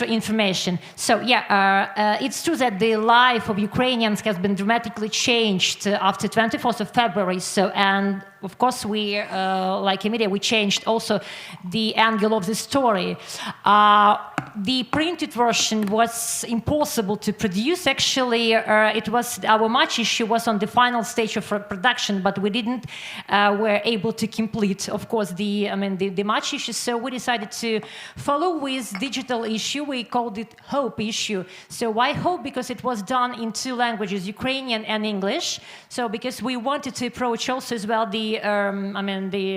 information. So, it's true that the life of Ukrainians has been dramatically changed after 24th of February. So, and of course, we, like a media, we changed also the angle of the story. The printed version was impossible to produce. Actually, it was our match issue was on the final stage of production, but we didn't were able to complete, of course, the match issue. So we decided to follow with digital issue. We called it Hope issue. So why Hope? Because it was done in two languages, Ukrainian and English. So because we wanted to approach also as well the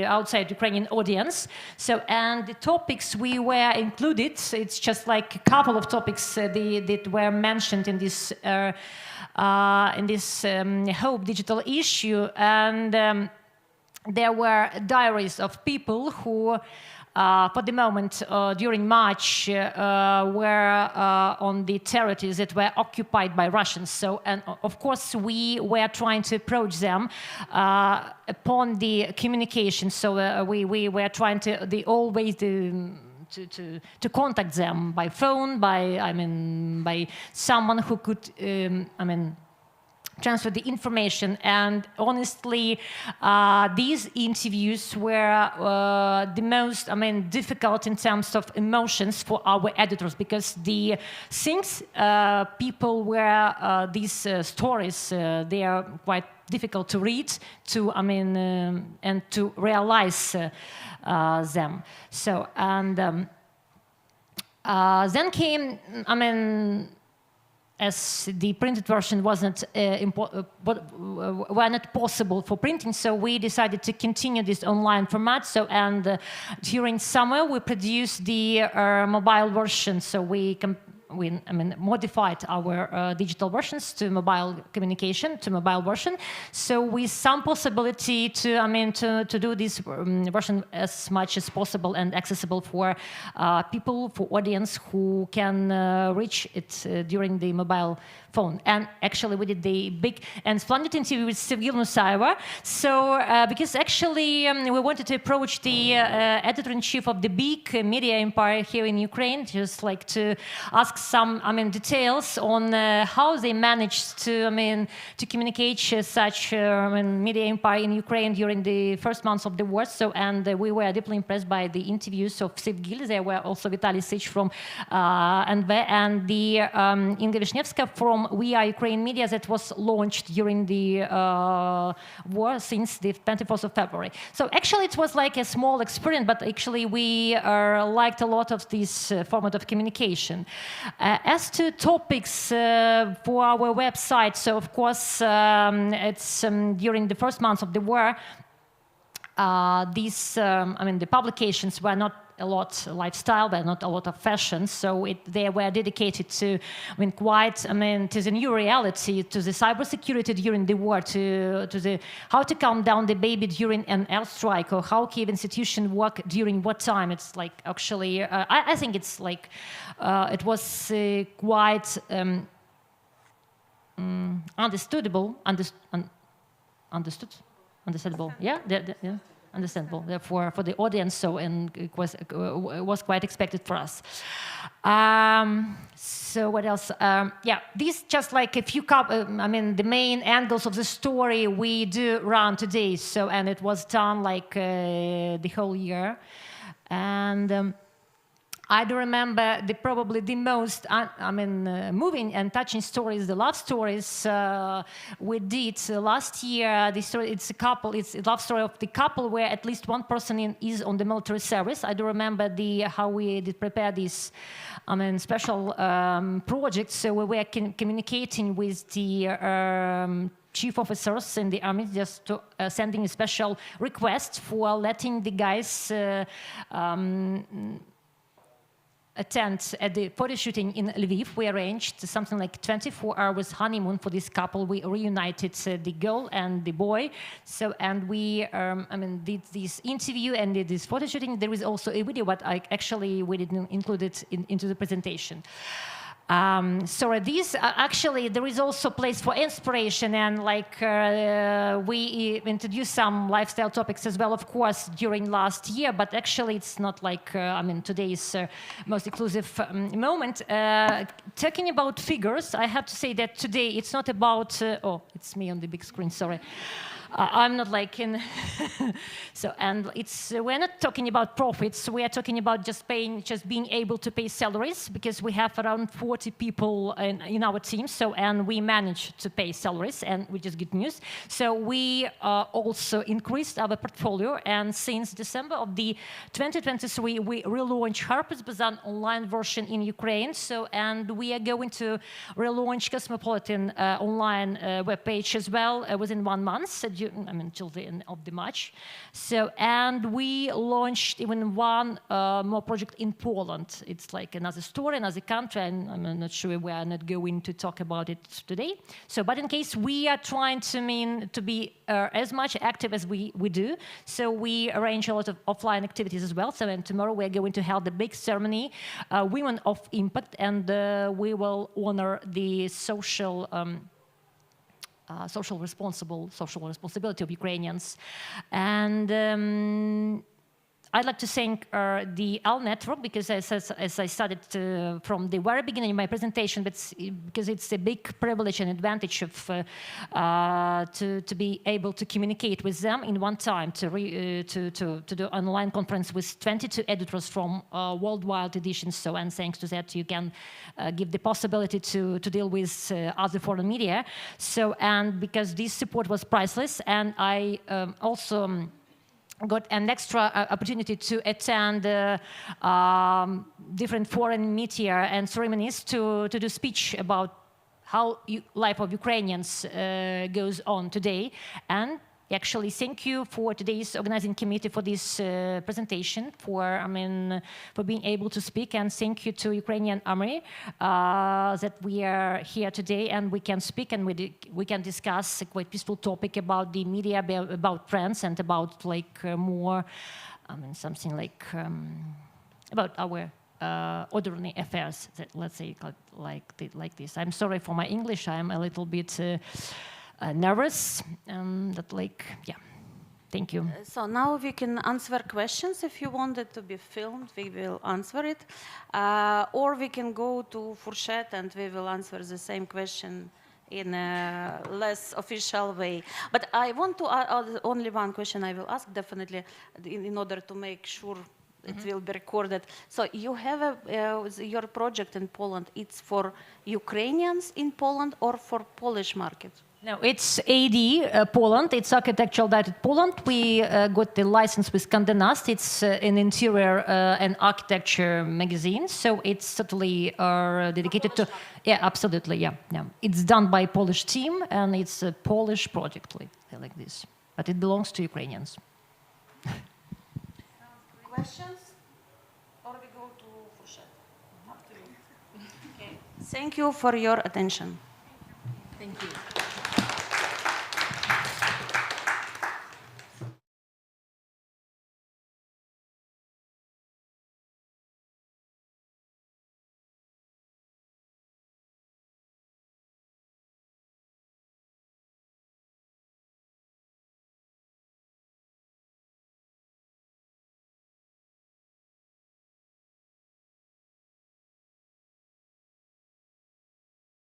outside Ukrainian audience. So and the topics we were included. It's just like a couple of topics that were mentioned in this Hope digital issue, and there were diaries of people who for the moment, during March, were on the territories that were occupied by Russians. So, and of course, we were trying to approach them upon the communication. So we were trying to to contact them by phone, by someone who could, transfer the information. And honestly, these interviews were the most, difficult in terms of emotions for our editors, because the things people were, these stories, they are quite difficult to read, and to realize them. So, and then came, as the printed version wasn't were not possible for printing, so we decided to continue this online format. So, and during summer we produced the mobile version. So we modified our digital versions to mobile communication, to mobile version. So with some possibility to do this version as much as possible and accessible for people, for audience who can reach it during the mobile phone. And actually we did the big and splendid interview with Sergei Nusaeva. So because actually we wanted to approach the editor-in-chief of the big media empire here in Ukraine, just like to ask some details on how they managed to to communicate such media empire in Ukraine during the first months of the war. So, and we were deeply impressed by the interviews of Sevgil. There were also Vitaly Sich from NV and the Inga Vishnevska from We Are Ukraine Media that was launched during the war since the 24th of February. So actually it was like a small experiment, but actually we liked a lot of this format of communication. As to topics for our website, so of course it's during the first months of the war, the publications were not a lot lifestyle, but not a lot of fashion. So they were dedicated to, to the new reality, to the cybersecurity during the war, to the how to calm down the baby during an airstrike, or how Kiev institution work during wartime. It's like actually, I think it's like it was quite understandable. Yeah. Understandable for the audience, so, and it was quite expected for us. So what else? Yeah, these just like a few the main angles of the story we do run today. So, and it was done like the whole year, and I do remember probably the most moving and touching stories, the love stories we did last year. The story, it's a love story of the couple where at least one person is on the military service. I do remember how we did prepare this special project. So we were communicating with the chief officers in the army, just to, sending a special request for letting the guys attend at the photo shooting in Lviv. We arranged something like 24 hours honeymoon for this couple. We reunited the girl and the boy. So, and we did this interview and did this photo shooting. There is also a video, but we didn't include it into the presentation. So these actually there is also place for inspiration, and we introduced some lifestyle topics as well, of course, during last year. But actually, it's not like today's most exclusive moment. Talking about figures, I have to say that today it's not about. Oh, it's me on the big screen. Sorry. I'm not like in. So, and we're not talking about profits. We are talking about just being able to pay salaries, because we have around 40 people in our team. So, and we manage to pay salaries, and which is good news. So we also increased our portfolio, and since December of the 2023, we relaunched Harper's Bazaar online version in Ukraine. So, and we are going to relaunch Cosmopolitan online webpage as well within 1 month. till the end of the March. So, and we launched even one more project in Poland. It's like another story, another country, and I'm not sure we are not going to talk about it today. So, but in case we are trying to be as much active as we do, so we arrange a lot of offline activities as well. So, and tomorrow we are going to hold the big ceremony, Women of Impact, and we will honor the social responsibility of Ukrainians. And I'd like to thank the L Network, because as I started from the very beginning of my presentation, because it's a big privilege and advantage of to be able to communicate with them in one time, to do online conference with 22 editors from worldwide editions. So, and thanks to that, you can give the possibility to deal with other foreign media. So, and because this support was priceless, and I also got an extra opportunity to attend different foreign media and ceremonies to do speech about how life of Ukrainians goes on today. And actually, thank you for today's organizing committee for this presentation, for being able to speak, and thank you to Ukrainian Army that we are here today and we can speak and we can discuss a quite peaceful topic about the media, about trends, and about like more, something like about our ordinary affairs. That, let's say like this. I'm sorry for my English. I'm a little bit. Nervous, thank you. So now we can answer questions. If you want it to be filmed, we will answer it. Or we can go to Fourchette and we will answer the same question in a less official way. But I want to only one question I will ask, definitely, in order to make sure it will be recorded. So you have your project in Poland, it's for Ukrainians in Poland or for Polish market? No, it's AD Poland. It's architectural dated Poland. We got the license with Condé Nast. It's an interior and architecture magazine. So it's totally dedicated to... Yeah, absolutely, yeah. It's done by a Polish team, and it's a Polish project like this. But it belongs to Ukrainians. Questions? Or we go to Fourchette? Up to you. Okay. Thank you for your attention. Thank you.